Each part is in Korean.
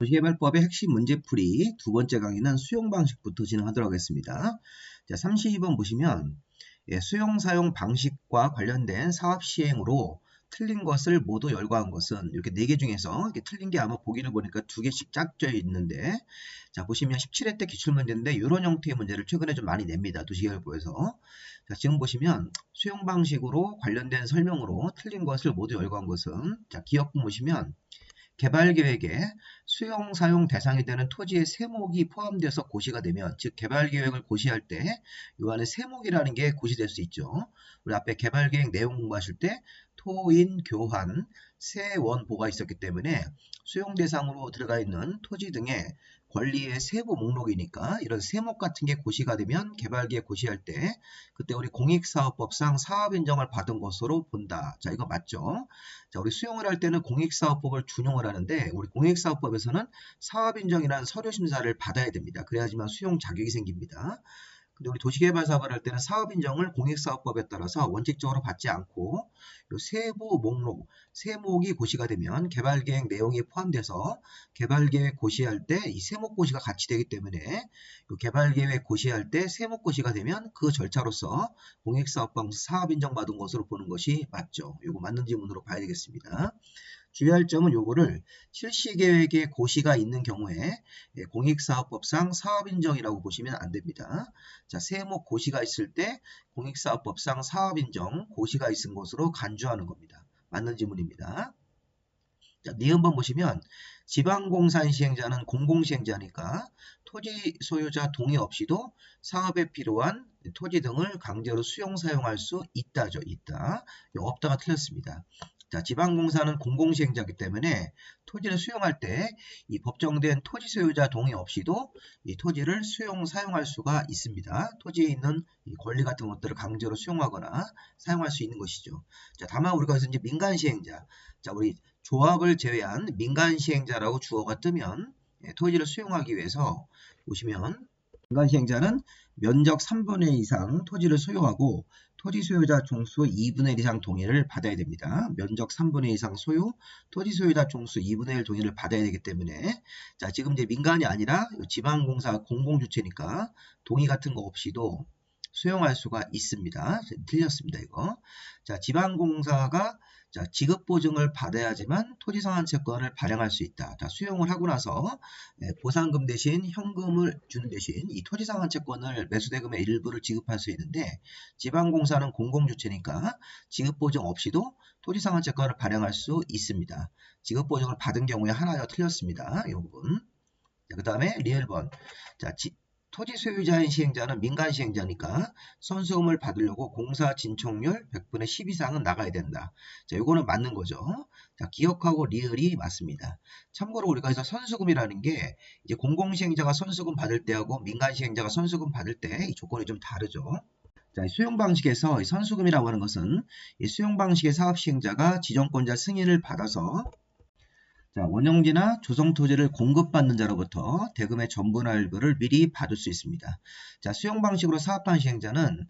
도시개발법의 핵심 문제풀이 두 번째 강의는 수용 방식부터 진행하도록 하겠습니다. 자, 32번 보시면 수용 사용 방식과 관련된 사업 시행으로 틀린 것을 모두 열거한 것은 이렇게 4개 중에서 이렇게 틀린 게 아마 보기를 보니까 2개씩 짝져 있는데, 자 보시면 17회 때 기출문제인데 이런 형태의 문제를 최근에 좀 많이 냅니다. 도시개발법에서. 자, 지금 보시면 수용 방식으로 관련된 설명으로 틀린 것을 모두 열거한 것은, 자 기억부 보시면 개발계획에 수용 사용 대상이 되는 토지의 세목이 포함돼서 고시가 되면, 즉 개발계획을 고시할 때 이 안에 세목이라는 게 고시될 수 있죠. 우리 앞에 개발계획 내용 공부하실 때 토인, 교환, 세원보가 있었기 때문에 수용 대상으로 들어가 있는 토지 등의 권리의 세부 목록이니까 이런 세목 같은 게 고시가 되면 개발계획 고시할 때 그때 우리 공익사업법상 사업인정을 받은 것으로 본다. 자, 이거 맞죠? 자, 우리 수용을 할 때는 공익사업법을 준용을 하는데, 우리 공익사업법에서는 사업인정이라는 서류심사를 받아야 됩니다. 그래야지만 수용 자격이 생깁니다. 근데 우리 도시개발 사업을 할 때는 사업인정을 공익사업법에 따라서 원칙적으로 받지 않고 요 세부 목록, 세목이 고시가 되면 개발계획 내용이 포함돼서 개발계획 고시할 때 이 세목 고시가 같이 되기 때문에 요 개발계획 고시할 때 세목 고시가 되면 그 절차로서 공익사업법 사업인정 받은 것으로 보는 것이 맞죠. 요거 맞는 지문으로 봐야 되겠습니다. 주의할 점은 요거를 실시계획에 고시가 있는 경우에 공익사업법상 사업인정이라고 보시면 안 됩니다. 자, 세목 고시가 있을 때 공익사업법상 사업인정 고시가 있은 것으로 간주하는 겁니다. 맞는 지문입니다. 자, 니은번 보시면 지방공사 시행자는 공공시행자니까 토지 소유자 동의 없이도 사업에 필요한 토지 등을 강제로 수용 사용할 수 있다죠. 있다. 없다가 틀렸습니다. 자, 지방공사는 공공시행자이기 때문에 토지를 수용할 때 이 법정된 토지 소유자 동의 없이도 이 토지를 수용 사용할 수가 있습니다. 토지에 있는 이 권리 같은 것들을 강제로 수용하거나 사용할 수 있는 것이죠. 자, 다만 우리가 여기서 이제 민간시행자, 자 우리 조합을 제외한 민간시행자라고 주어가 뜨면 토지를 수용하기 위해서 보시면 민간시행자는 면적 3분의 1 이상 토지를 소유하고 토지 소유자 총수 2분의 1 이상 동의를 받아야 됩니다. 면적 3분의 1 이상 소유, 토지 소유자 총수 2분의 1 동의를 받아야 되기 때문에, 자 지금 이제 민간이 아니라 지방공사 공공주체니까 동의 같은 거 없이도 수용할 수가 있습니다. 틀렸습니다, 이거. 자, 지방공사가 자, 지급보증을 받아야지만 토지상환채권을 발행할 수 있다. 자, 수용을 하고 나서 보상금 대신 현금을 주는 대신 이 토지상환채권을 매수대금의 일부를 지급할 수 있는데, 지방공사는 공공주체니까 지급보증 없이도 토지상환채권을 발행할 수 있습니다. 지급보증을 받은 경우에 하나가 틀렸습니다. 이 부분. 그 다음에 리을번. 자, 토지 소유자인 시행자는 민간 시행자니까 선수금을 받으려고 공사 진척률 100분의 10 이상은 나가야 된다. 자, 요거는 맞는 거죠. 자, 기억하고 리을이 맞습니다. 참고로 우리가 해서 선수금이라는 게 이제 공공시행자가 선수금 받을 때하고 민간 시행자가 선수금 받을 때 이 조건이 좀 다르죠. 자, 수용 방식에서 이 선수금이라고 하는 것은 이 수용 방식의 사업 시행자가 지정권자 승인을 받아서, 자, 원형지나 조성토지를 공급받는 자로부터 대금의 전부나 일부를 미리 받을 수 있습니다. 자, 수용 방식으로 사업한 시행자는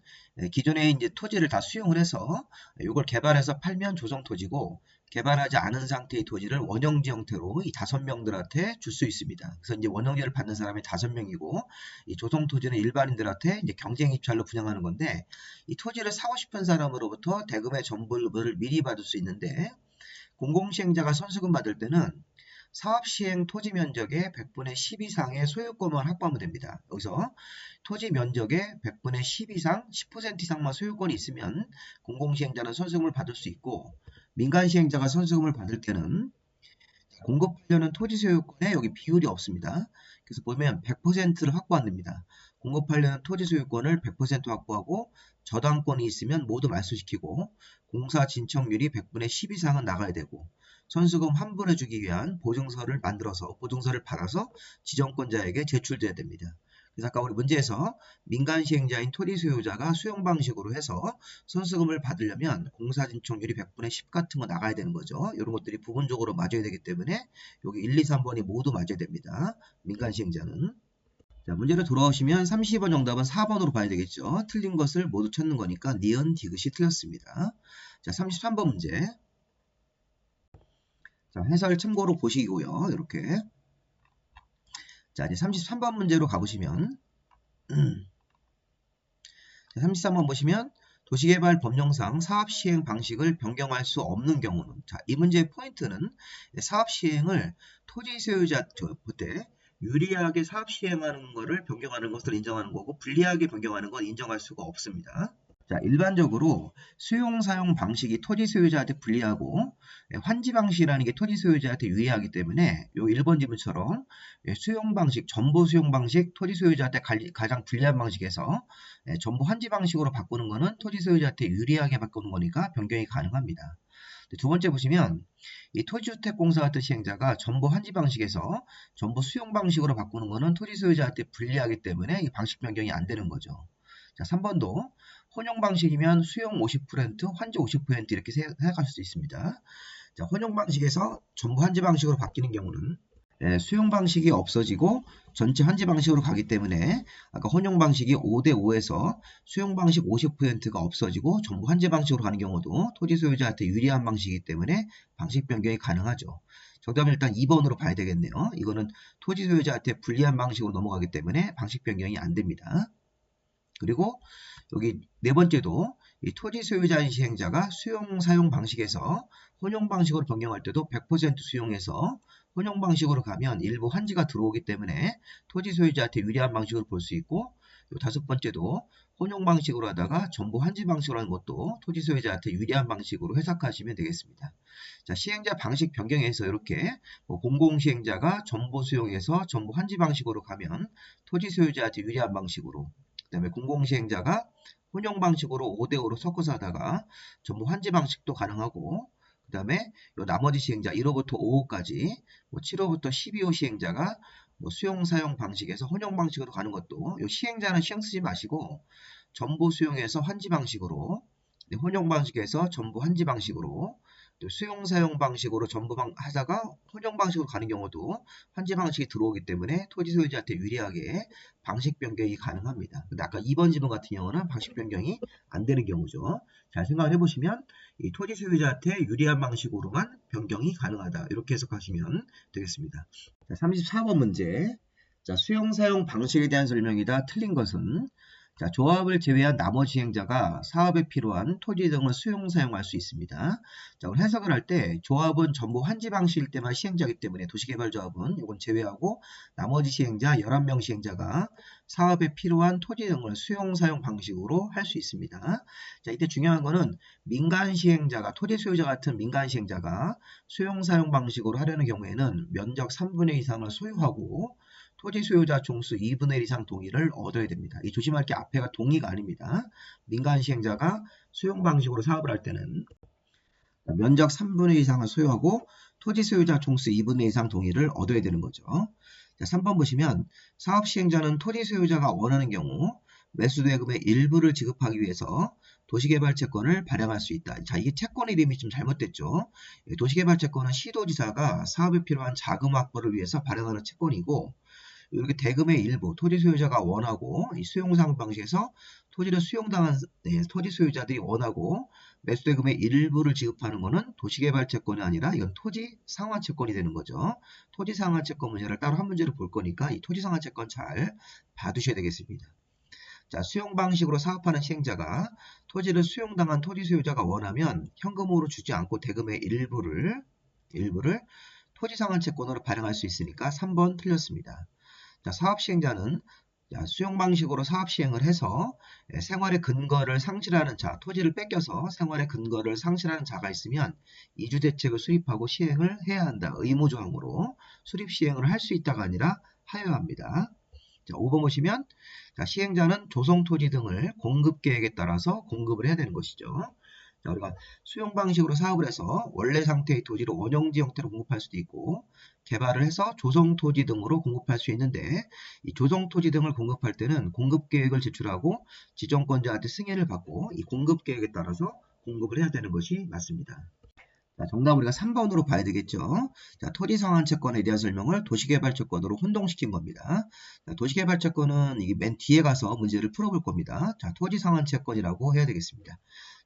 기존에 이제 토지를 다 수용을 해서 이걸 개발해서 팔면 조성토지고, 개발하지 않은 상태의 토지를 원형지 형태로 이 5명들한테 줄 수 있습니다. 그래서 이제 원형지를 받는 사람이 5명이고, 이 조성토지는 일반인들한테 이제 경쟁 입찰로 분양하는 건데, 이 토지를 사고 싶은 사람으로부터 대금의 전부를 미리 받을 수 있는데, 공공시행자가 선수금 받을 때는 사업시행 토지 면적의 100분의 10 이상의 소유권만 확보하면 됩니다. 여기서 토지 면적의 100분의 10 이상, 10% 이상만 소유권이 있으면 공공시행자는 선수금을 받을 수 있고, 민간시행자가 선수금을 받을 때는 공급하려는 토지 소유권에 여기 비율이 없습니다. 그래서 보면 100%를 확보 안 됩니다. 공급하려는 토지 소유권을 100% 확보하고 저당권이 있으면 모두 말소시키고, 공사 진척률이 100분의 10 이상은 나가야 되고, 선수금 환불해주기 위한 보증서를 만들어서 보증서를 받아서 지정권자에게 제출돼야 됩니다. 그래서 아까 우리 문제에서 민간 시행자인 토지 소유자가 수용 방식으로 해서 선수금을 받으려면 공사 진척률이 100분의 10 같은 거 나가야 되는 거죠. 이런 것들이 부분적으로 맞아야 되기 때문에 여기 1, 2, 3번이 모두 맞아야 됩니다. 민간 시행자는. 자, 문제로 돌아오시면 32번 정답은 4번으로 봐야 되겠죠. 틀린 것을 모두 찾는 거니까 니은, 디귿이 틀렸습니다. 자, 33번 문제. 자, 해설 참고로 보시고요. 이렇게. 자, 이제 33번 문제로 가보시면 33번 보시면 도시개발 법령상 사업 시행 방식을 변경할 수 없는 경우는, 자, 이 문제의 포인트는 사업 시행을 토지 소유자 그때 유리하게 사업 시행하는 것을 변경하는 것을 인정하는 거고, 불리하게 변경하는 건 인정할 수가 없습니다. 자, 일반적으로 수용 사용 방식이 토지 소유자한테 불리하고 환지 방식이라는 게 토지 소유자한테 유리하기 때문에 요 1번 지문처럼 수용 방식, 전부 수용 방식, 토지 소유자한테 가장 불리한 방식에서 전부 환지 방식으로 바꾸는 거는 토지 소유자한테 유리하게 바꾸는 거니까 변경이 가능합니다. 두 번째 보시면 이 토지주택공사 같은 시행자가 전부 환지 방식에서 전부 수용 방식으로 바꾸는 거는 토지 소유자한테 불리하기 때문에 이 방식 변경이 안 되는 거죠. 자, 3번도 혼용 방식이면 수용 50%, 환지 50% 이렇게 생각하실 수 있습니다. 자, 혼용 방식에서 전부 환지 방식으로 바뀌는 경우는 수용 방식이 없어지고 전체 환지 방식으로 가기 때문에 아까 혼용 방식이 5대5에서 수용 방식 50%가 없어지고 전부 환지 방식으로 가는 경우도 토지 소유자한테 유리한 방식이기 때문에 방식 변경이 가능하죠. 정답은 일단 2번으로 봐야 되겠네요. 이거는 토지 소유자한테 불리한 방식으로 넘어가기 때문에 방식 변경이 안 됩니다. 그리고 여기 네 번째도 이 토지 소유자인 시행자가 수용 사용 방식에서 혼용 방식으로 변경할 때도 100% 수용해서 혼용 방식으로 가면 일부 환지가 들어오기 때문에 토지 소유자한테 유리한 방식으로 볼 수 있고, 요 다섯 번째도 혼용 방식으로 하다가 전부 환지 방식으로 하는 것도 토지 소유자한테 유리한 방식으로 해석하시면 되겠습니다. 자, 시행자 방식 변경에서 이렇게 공공시행자가 전부 수용해서 전부 환지 방식으로 가면 토지 소유자한테 유리한 방식으로, 그 다음에 공공시행자가 혼용 방식으로 5대5로 섞어서 하다가 전부 환지 방식도 가능하고, 그 다음에 나머지 시행자 1호부터 5호까지 7호부터 12호 시행자가 수용 사용 방식에서 혼용 방식으로 가는 것도, 이 시행자는 시행 쓰지 마시고 전부 수용해서 환지 방식으로, 혼용 방식에서 전부 환지 방식으로, 또 수용 사용 방식으로 전부 하다가 혼용 방식으로 가는 경우도 환지 방식이 들어오기 때문에 토지 소유자한테 유리하게 방식 변경이 가능합니다. 근데 아까 2번 지문 같은 경우는 방식 변경이 안 되는 경우죠. 잘 생각을 해보시면 이 토지 소유자한테 유리한 방식으로만 변경이 가능하다, 이렇게 해석하시면 되겠습니다. 자, 34번 문제. 자, 수용 사용 방식에 대한 설명이다. 틀린 것은, 자, 조합을 제외한 나머지 시행자가 사업에 필요한 토지 등을 수용 사용할 수 있습니다. 자, 오늘 해석을 할 때 조합은 전부 환지 방식일 때만 시행자이기 때문에 도시개발조합은 이건 제외하고 나머지 시행자 11명 시행자가 사업에 필요한 토지 등을 수용 사용 방식으로 할 수 있습니다. 자, 이때 중요한 거는 민간 시행자가, 토지 소유자 같은 민간 시행자가 수용 사용 방식으로 하려는 경우에는 면적 3분의 2 이상을 소유하고 토지 소유자 총수 2분의 1 이상 동의를 얻어야 됩니다. 이 조심할 게 앞에가 동의가 아닙니다. 민간 시행자가 수용 방식으로 사업을 할 때는 면적 3분의 2 이상을 소유하고 토지 소유자 총수 2분의 1 이상 동의를 얻어야 되는 거죠. 자, 3번 보시면 사업 시행자는 토지 소유자가 원하는 경우 매수대금의 일부를 지급하기 위해서 도시개발채권을 발행할 수 있다. 자, 이게 채권 이름이 좀 잘못됐죠. 도시개발채권은 시도지사가 사업에 필요한 자금 확보를 위해서 발행하는 채권이고, 이렇게 대금의 일부, 토지 소유자가 원하고 이 수용상 방식에서 토지를 수용당한 토지 소유자들이 원하고 매수대금의 일부를 지급하는 것은 도시개발채권이 아니라 이건 토지상환채권이 되는 거죠. 토지상환채권 문제를 따로 한 문제로 볼 거니까 이 토지상환채권 잘 봐두셔야 되겠습니다. 자, 수용 방식으로 사업하는 시행자가 토지를 수용당한 토지 소유자가 원하면 현금으로 주지 않고 대금의 일부를 토지상환채권으로 발행할 수 있으니까 3번 틀렸습니다. 자, 사업 시행자는 수용 방식으로 사업 시행을 해서 생활의 근거를 상실하는 자, 토지를 뺏겨서 생활의 근거를 상실하는 자가 있으면 이주대책을 수립하고 시행을 해야 한다. 의무조항으로 수립 시행을 할 수 있다가 아니라 하여야 합니다. 자, 5번 보시면 자, 시행자는 조성토지 등을 공급계획에 따라서 공급을 해야 되는 것이죠. 자, 우리가 수용 방식으로 사업을 해서 원래 상태의 토지를 원용지 형태로 공급할 수도 있고, 개발을 해서 조성토지 등으로 공급할 수 있는데, 이 조성토지 등을 공급할 때는 공급계획을 제출하고 지정권자한테 승인을 받고 이 공급계획에 따라서 공급을 해야 되는 것이 맞습니다. 자, 정답 우리가 3번으로 봐야 되겠죠. 자, 토지상환채권에 대한 설명을 도시개발채권으로 혼동시킨 겁니다. 자, 도시개발채권은 이게 맨 뒤에 가서 문제를 풀어볼 겁니다. 자, 토지상환채권이라고 해야 되겠습니다.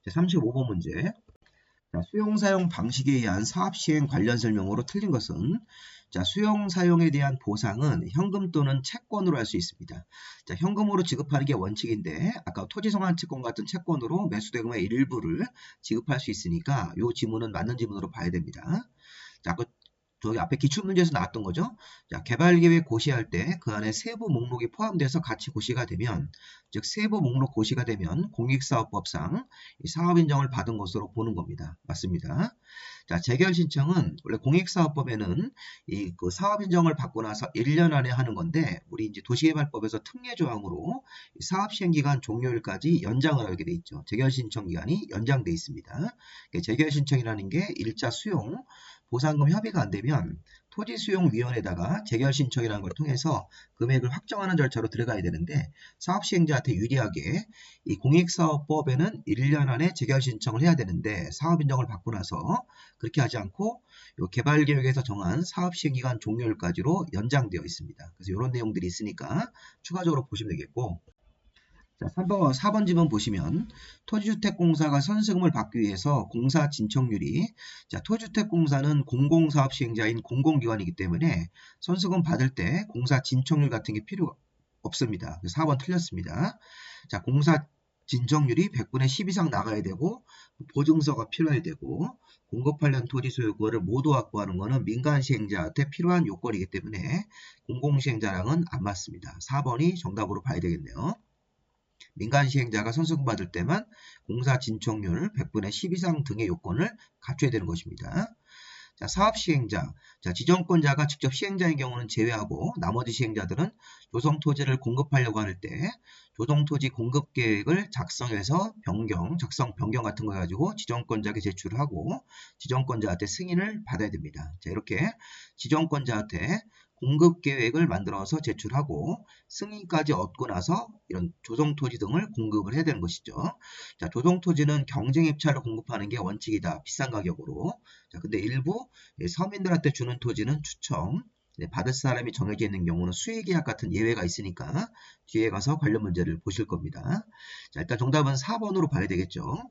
자, 35번 문제. 자, 수용사용 방식에 의한 사업시행 관련 설명으로 틀린 것은 자, 수용사용에 대한 보상은 현금 또는 채권으로 할 수 있습니다. 자, 현금으로 지급하는 게 원칙인데 아까 토지성환채권 같은 채권으로 매수대금의 일부를 지급할 수 있으니까 이 지문은 맞는 지문으로 봐야 됩니다. 자, 저기 앞에 기출문제에서 나왔던 거죠. 자, 개발계획 고시할 때 그 안에 세부 목록이 포함돼서 같이 고시가 되면, 즉 세부 목록 고시가 되면 공익사업법상 사업인정을 받은 것으로 보는 겁니다. 맞습니다. 자, 재결 신청은 원래 공익사업법에는 그 사업인정을 받고 나서 1년 안에 하는 건데, 우리 이제 도시개발법에서 특례 조항으로 사업시행기간 종료일까지 연장을 하게 돼 있죠. 재결 신청 기간이 연장돼 있습니다. 재결 신청이라는 게 일자 수용 보상금 협의가 안 되면 토지수용위원회에다가 재결 신청이라는 걸 통해서 금액을 확정하는 절차로 들어가야 되는데 사업시행자한테 유리하게 이 공익사업법에는 1년 안에 재결 신청을 해야 되는데 사업인정을 받고 나서 그렇게 하지 않고 개발계획에서 정한 사업시행기간 종료일까지로 연장되어 있습니다. 그래서 이런 내용들이 있으니까 추가적으로 보시면 되겠고 자, 4번 지문 보시면 토지주택공사가 선수금을 받기 위해서 공사 진척률이 자, 토지주택공사는 공공사업 시행자인 공공기관이기 때문에 선수금 받을 때 공사 진척률 같은 게 필요 없습니다. 4번 틀렸습니다. 자, 공사 진척률이 100분의 10 이상 나가야 되고 보증서가 필요해야 되고 공급하려는 토지 소유권을 모두 확보하는 것은 민간 시행자한테 필요한 요건이기 때문에 공공시행자랑은 안 맞습니다. 4번이 정답으로 봐야 되겠네요. 민간 시행자가 선수금 받을 때만 공사 진척률 100분의 10 이상 등의 요건을 갖춰야 되는 것입니다. 자, 사업 시행자. 자, 지정권자가 직접 시행자인 경우는 제외하고 나머지 시행자들은 조성 토지를 공급하려고 할 때 조성 토지 공급 계획을 작성해서 작성 변경 같은 거 가지고 지정권자에게 제출을 하고 지정권자한테 승인을 받아야 됩니다. 자, 이렇게 지정권자한테 공급 계획을 만들어서 제출하고 승인까지 얻고 나서 이런 조성 토지 등을 공급을 해야 되는 것이죠. 자, 조성 토지는 경쟁 입찰로 공급하는 게 원칙이다. 비싼 가격으로. 자, 근데 일부 서민들한테 주는 토지는 추첨, 받을 사람이 정해져 있는 경우는 수의계약 같은 예외가 있으니까 뒤에 가서 관련 문제를 보실 겁니다. 자, 일단 정답은 4번으로 봐야 되겠죠.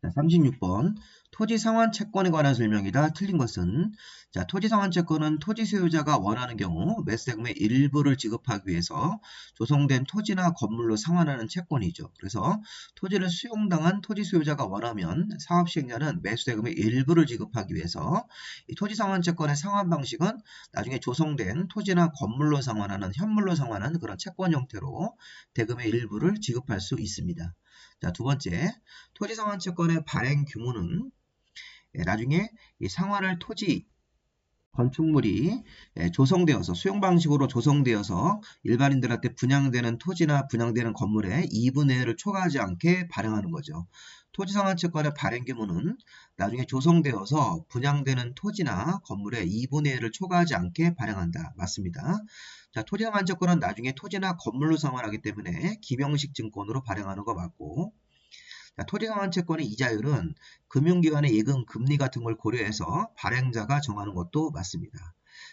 자, 36번 토지 상환 채권에 관한 설명이다. 틀린 것은 자, 토지 상환 채권은 토지 소유자가 원하는 경우 매수대금의 일부를 지급하기 위해서 조성된 토지나 건물로 상환하는 채권이죠. 그래서 토지를 수용당한 토지 소유자가 원하면 사업 시행자는 매수대금의 일부를 지급하기 위해서 이 토지 상환 채권의 상환 방식은 나중에 조성된 토지나 건물로 상환하는 현물로 상환하는 그런 채권 형태로 대금의 일부를 지급할 수 있습니다. 자, 두 번째, 토지 상환 채권의 발행 규모는 나중에 이 상환할 토지 건축물이 조성되어서 수용 방식으로 조성되어서 일반인들한테 분양되는 토지나 분양되는 건물의 2분의 1을 초과하지 않게 발행하는 거죠. 토지 상환 채권의 발행 규모는 나중에 조성되어서 분양되는 토지나 건물의 2분의 1을 초과하지 않게 발행한다. 맞습니다. 자, 토지 상환 채권은 나중에 토지나 건물로 상환하기 때문에 김영식 증권으로 발행하는 거 맞고 자, 토지 상환 채권의 이자율은 금융기관의 예금 금리 같은 걸 고려해서 발행자가 정하는 것도 맞습니다.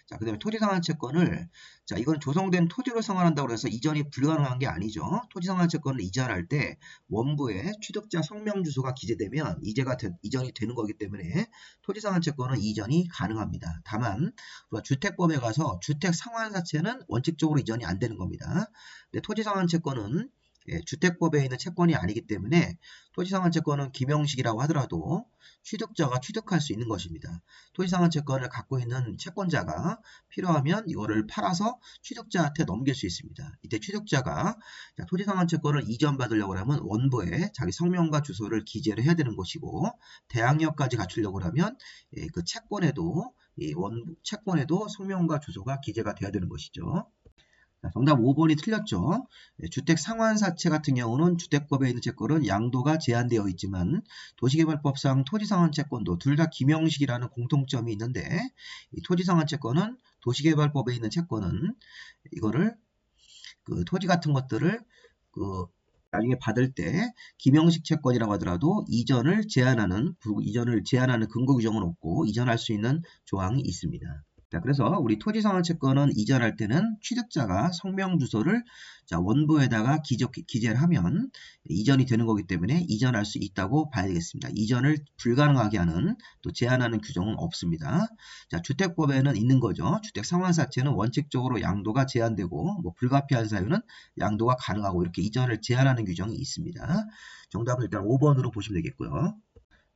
자, 그 다음에 토지 상환 채권을 자, 이건 조성된 토지로 상환한다고 해서 이전이 불가능한 게 아니죠. 토지 상환 채권을 이전할 때 원부에 취득자 성명 주소가 기재되면 이전이 되는 거기 때문에 토지 상환 채권은 이전이 가능합니다. 다만 우리가 주택법에 가서 주택 상환 자체는 원칙적으로 이전이 안 되는 겁니다. 근데 토지 상환 채권은 주택법에 있는 채권이 아니기 때문에 토지상환 채권은 김영식이라고 하더라도 취득자가 취득할 수 있는 것입니다. 토지상환 채권을 갖고 있는 채권자가 필요하면 이거를 팔아서 취득자한테 넘길 수 있습니다. 이때 취득자가 토지상환 채권을 이전받으려고 하면 원부에 자기 성명과 주소를 기재를 해야 되는 것이고 대항력까지 갖추려고 하면 그 채권에도 성명과 주소가 기재가 돼야 되는 것이죠. 정답 5번이 틀렸죠. 주택 상환사채 같은 경우는 주택법에 있는 채권은 양도가 제한되어 있지만 도시개발법상 토지상환채권도 둘 다 김영식이라는 공통점이 있는데 이 토지상환채권은 도시개발법에 있는 채권은 이거를 그 토지 같은 것들을 나중에 받을 때 김영식 채권이라고 하더라도 이전을 제한하는 근거 규정은 없고 이전할 수 있는 조항이 있습니다. 자, 그래서 우리 토지상환 채권은 이전할 때는 취득자가 성명 주소를 원부에다가 기재를 하면 이전이 되는 거기 때문에 이전할 수 있다고 봐야 되겠습니다. 이전을 불가능하게 하는 또 제한하는 규정은 없습니다. 자, 주택법에는 있는 거죠. 주택 상환사채는 원칙적으로 양도가 제한되고 뭐 불가피한 사유는 양도가 가능하고 이렇게 이전을 제한하는 규정이 있습니다. 정답은 일단 5번으로 보시면 되겠고요.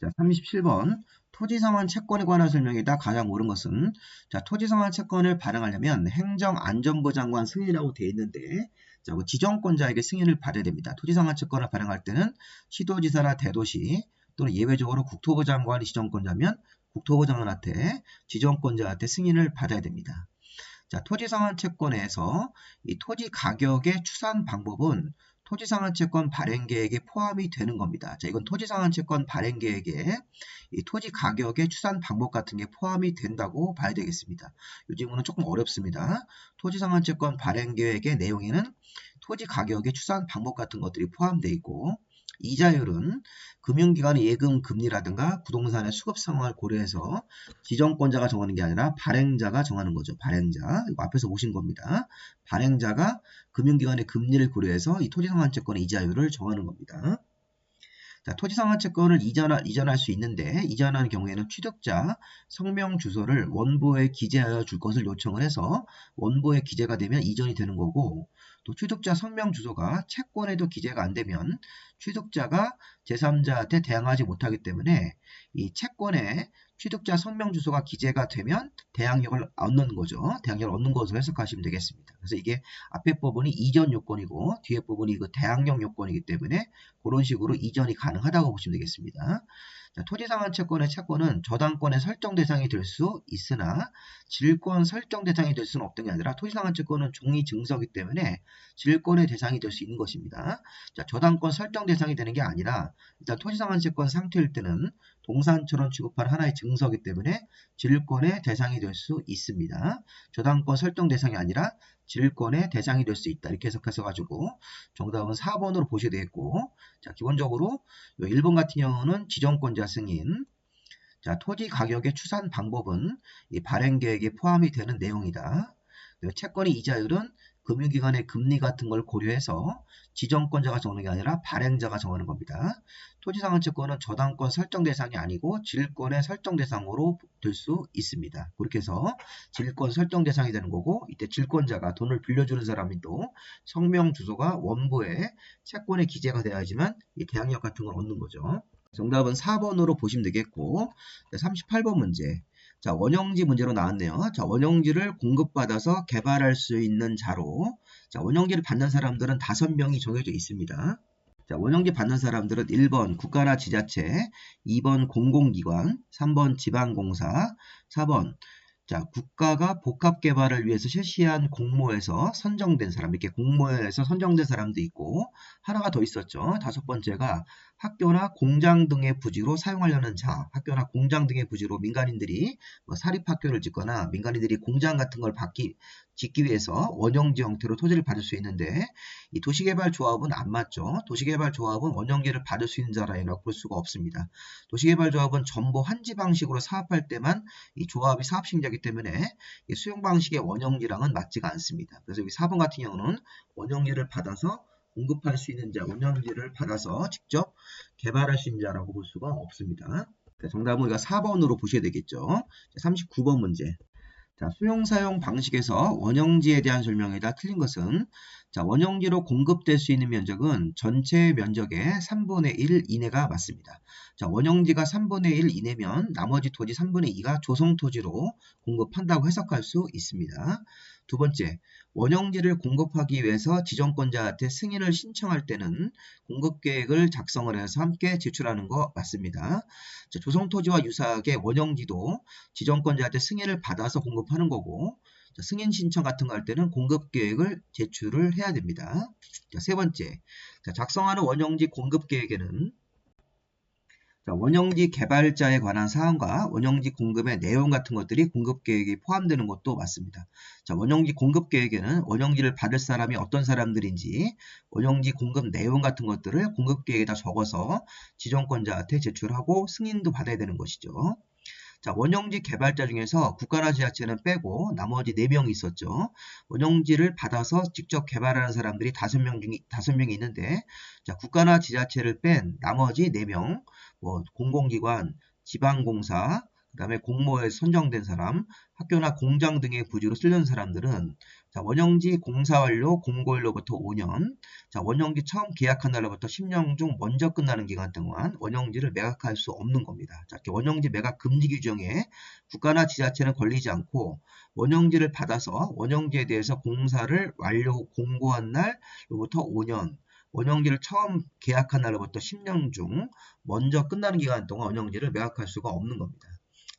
자, 37번. 토지상환 채권에 관한 설명이다. 가장 옳은 것은 자, 토지상환 채권을 발행하려면 행정안전부 장관 승인이라고 되어 있는데 자, 지정권자에게 승인을 받아야 됩니다. 토지상환 채권을 발행할 때는 시도지사나 대도시 또는 예외적으로 국토부 장관이 지정권자면 국토부 장관한테 지정권자한테 승인을 받아야 됩니다. 자, 토지상환 채권에서 이 토지 가격의 추산 방법은 토지상환채권 발행계획에 포함이 되는 겁니다. 자, 이건 토지상환채권 발행계획에 이 토지 가격의 추산 방법 같은 게 포함이 된다고 봐야 되겠습니다. 이 질문은 조금 어렵습니다. 토지상환채권 발행계획의 내용에는 토지 가격의 추산 방법 같은 것들이 포함되어 있고 이자율은 금융기관의 예금 금리라든가 부동산의 수급 상황을 고려해서 지정권자가 정하는 게 아니라 발행자가 정하는 거죠. 발행자. 이거 앞에서 보신 겁니다. 발행자가 금융기관의 금리를 고려해서 이 토지상환채권의 이자율을 정하는 겁니다. 자, 토지상환채권을 이전할 수 있는데 이전하는 경우에는 취득자 성명 주소를 원부에 기재하여 줄 것을 요청을 해서 원부에 기재가 되면 이전이 되는 거고 또 취득자 성명 주소가 채권에도 기재가 안 되면 취득자가 제3자한테 대항하지 못하기 때문에 이 채권에 취득자 성명 주소가 기재가 되면 대항력을 얻는 거죠. 대항력을 얻는 것으로 해석하시면 되겠습니다. 그래서 이게 앞에 부분이 이전 요건이고 뒤에 부분이 그 대항력 요건이기 때문에 그런 식으로 이전이 가능하다고 보시면 되겠습니다. 자, 토지상환 채권의 채권은 저당권의 설정 대상이 될 수 있으나 질권 설정 대상이 될 수는 없던 게 아니라 토지상환 채권은 종이 증서이기 때문에 질권의 대상이 될 수 있는 것입니다. 자, 저당권 설정 대상이 되는 게 아니라 일단 토지상환 채권 상태일 때는 동산처럼 취급할 하나의 증서이기 때문에 질권의 대상이 될 수 있습니다. 저당권 설정 대상이 아니라 질권의 대상이 될 수 있다. 이렇게 해석해서가지고 정답은 4번으로 보셔야 되겠고 자, 기본적으로 1번 같은 경우는 지정권자 승인 자, 토지 가격의 추산 방법은 이 발행계획에 포함이 되는 내용이다. 채권의 이자율은 금융기관의 금리 같은 걸 고려해서 지정권자가 정하는 게 아니라 발행자가 정하는 겁니다. 토지상환 채권은 저당권 설정 대상이 아니고 질권의 설정 대상으로 될 수 있습니다. 그렇게 해서 질권 설정 대상이 되는 거고 이때 질권자가 돈을 빌려주는 사람이 또 성명 주소가 원부에 채권에 기재가 되어야지만 이 대항력 같은 걸 얻는 거죠. 정답은 4번으로 보시면 되겠고 38번 문제 자, 원형지 문제로 나왔네요. 자, 원형지를 공급받아서 개발할 수 있는 자로 자, 원형지를 받는 사람들은 5명이 정해져 있습니다. 자, 원형지 받는 사람들은 1번 국가나 지자체, 2번 공공기관, 3번 지방공사, 4번 자, 국가가 복합개발을 위해서 실시한 공모에서 선정된 사람, 이렇게 공모에서 선정된 사람도 있고, 하나가 더 있었죠. 5번째가 학교나 공장 등의 부지로 사용하려는 자, 학교나 공장 등의 부지로 민간인들이 사립학교를 짓거나 민간인들이 공장 같은 걸 짓기 위해서 원형지 형태로 토지를 받을 수 있는데 이 도시개발조합은 안 맞죠. 도시개발조합은 원형지를 받을 수 있는 자라고 볼 수가 없습니다. 도시개발조합은 전부 환지 방식으로 사업할 때만 이 조합이 사업식이기 때문에 이 수용 방식의 원형지랑은 맞지가 않습니다. 그래서 여기 4번 같은 경우는 원형지를 받아서 공급할 수 있는 자, 원형지를 받아서 직접 개발할 수 있는 자라고 볼 수가 없습니다. 정답은 우리가 4번으로 보셔야 되겠죠. 39번 문제. 자, 수용사용 방식에서 원형지에 대한 설명이다. 틀린 것은 자, 원형지로 공급될 수 있는 면적은 전체 면적의 3분의 1 이내가 맞습니다. 자, 원형지가 3분의 1 이내면 나머지 토지 3분의 2가 조성토지로 공급한다고 해석할 수 있습니다. 두 번째, 원형지를 공급하기 위해서 지정권자한테 승인을 신청할 때는 공급계획을 작성을 해서 함께 제출하는 거 맞습니다. 자, 조성토지와 유사하게 원형지도 지정권자한테 승인을 받아서 공급하는 거고 자, 승인 신청 같은 거 할 때는 공급계획을 제출을 해야 됩니다. 자, 세 번째, 자, 작성하는 원형지 공급계획에는 자, 원형지 개발자에 관한 사항과 원형지 공급의 내용 같은 것들이 공급계획에 포함되는 것도 맞습니다. 자, 원형지 공급계획에는 원형지를 받을 사람이 어떤 사람들인지 원형지 공급 내용 같은 것들을 공급계획에다 적어서 지정권자한테 제출하고 승인도 받아야 되는 것이죠. 자, 원형지 개발자 중에서 국가나 지자체는 빼고 나머지 4명이 있었죠. 원형지를 받아서 직접 개발하는 사람들이 5명이 있는데, 자, 국가나 지자체를 뺀 나머지 4명, 뭐 공공기관, 지방공사, 그 다음에 공모에 선정된 사람, 학교나 공장 등의 부지로 쓰려는 사람들은 자, 원형지 공사 완료 공고일로부터 5년, 자, 원형지 처음 계약한 날로부터 10년 중 먼저 끝나는 기간 동안 원형지를 매각할 수 없는 겁니다. 자, 이렇게 원형지 매각 금지 규정에 국가나 지자체는 걸리지 않고 원형지를 받아서 원형지에 대해서 공사를 완료 공고한 날로부터 5년, 원형지를 처음 계약한 날로부터 10년 중 먼저 끝나는 기간 동안 원형지를 매각할 수가 없는 겁니다.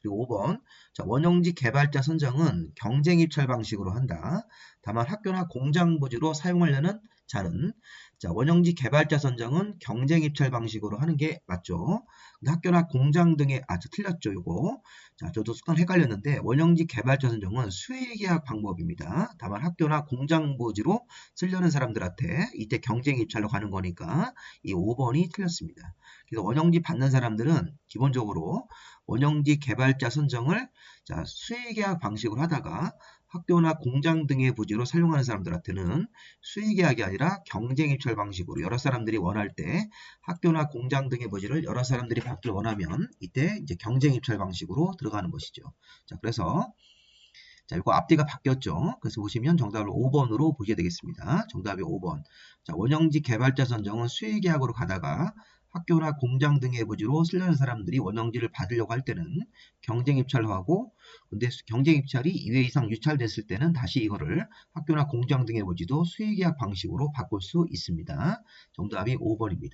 그리고 5번, 자, 원형지 개발자 선정은 경쟁 입찰 방식으로 한다. 다만 학교나 공장 부지로 사용하려는 자는 자, 원형지 개발자 선정은 경쟁 입찰 방식으로 하는 게 맞죠. 근데 학교나 공장 등의 저 틀렸죠, 이거. 자, 저도 순간 헷갈렸는데 원형지 개발자 선정은 수의계약 방법입니다. 다만 학교나 공장 부지로 쓰려는 사람들한테 이때 경쟁 입찰로 가는 거니까 이 5번이 틀렸습니다. 그래서 원형지 받는 사람들은 기본적으로 원형지 개발자 선정을 자, 수의계약 방식으로 하다가 학교나 공장 등의 부지로 사용하는 사람들한테는 수의계약이 아니라 경쟁입찰 방식으로 여러 사람들이 원할 때 학교나 공장 등의 부지를 여러 사람들이 받길 원하면 이때 이제 경쟁입찰 방식으로 들어가는 것이죠. 자, 그래서 자, 이거 앞뒤가 바뀌었죠. 그래서 보시면 정답을 5번으로 보셔야 되겠습니다. 정답이 5번. 자, 원형지 개발자 선정은 수의계약으로 가다가 학교나 공장 등의 부지로 쓰려는 사람들이 원형지를 받으려고 할 때는 경쟁 입찰로 하고, 근데 경쟁 입찰이 2회 이상 유찰됐을 때는 다시 이거를 학교나 공장 등의 부지도 수의계약 방식으로 바꿀 수 있습니다. 정답이 5번입니다.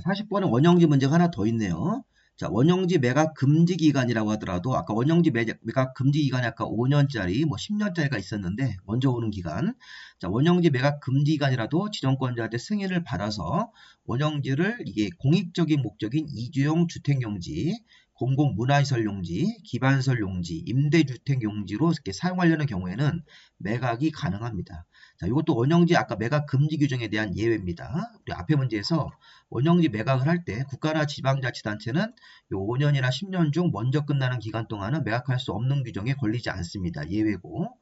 40번은 원형지 문제가 하나 더 있네요. 자, 원형지 매각 금지 기간이라고 하더라도 아까 원형지 매각 금지 기간이 아까 5년짜리 뭐 10년짜리가 있었는데 먼저 오는 기간. 자, 원형지 매각 금지 기간이라도 지정권자한테 승인을 받아서 원형지를 이게 공익적인 목적인 이주용 주택용지, 공공문화시설 용지, 기반시설 용지, 임대주택 용지로 이렇게 사용하려는 경우에는 매각이 가능합니다. 자, 이것도 원형지 아까 매각 금지 규정에 대한 예외입니다. 우리 앞에 문제에서 원형지 매각을 할 때 국가나 지방자치단체는 요 5년이나 10년 중 먼저 끝나는 기간 동안은 매각할 수 없는 규정에 걸리지 않습니다. 예외고.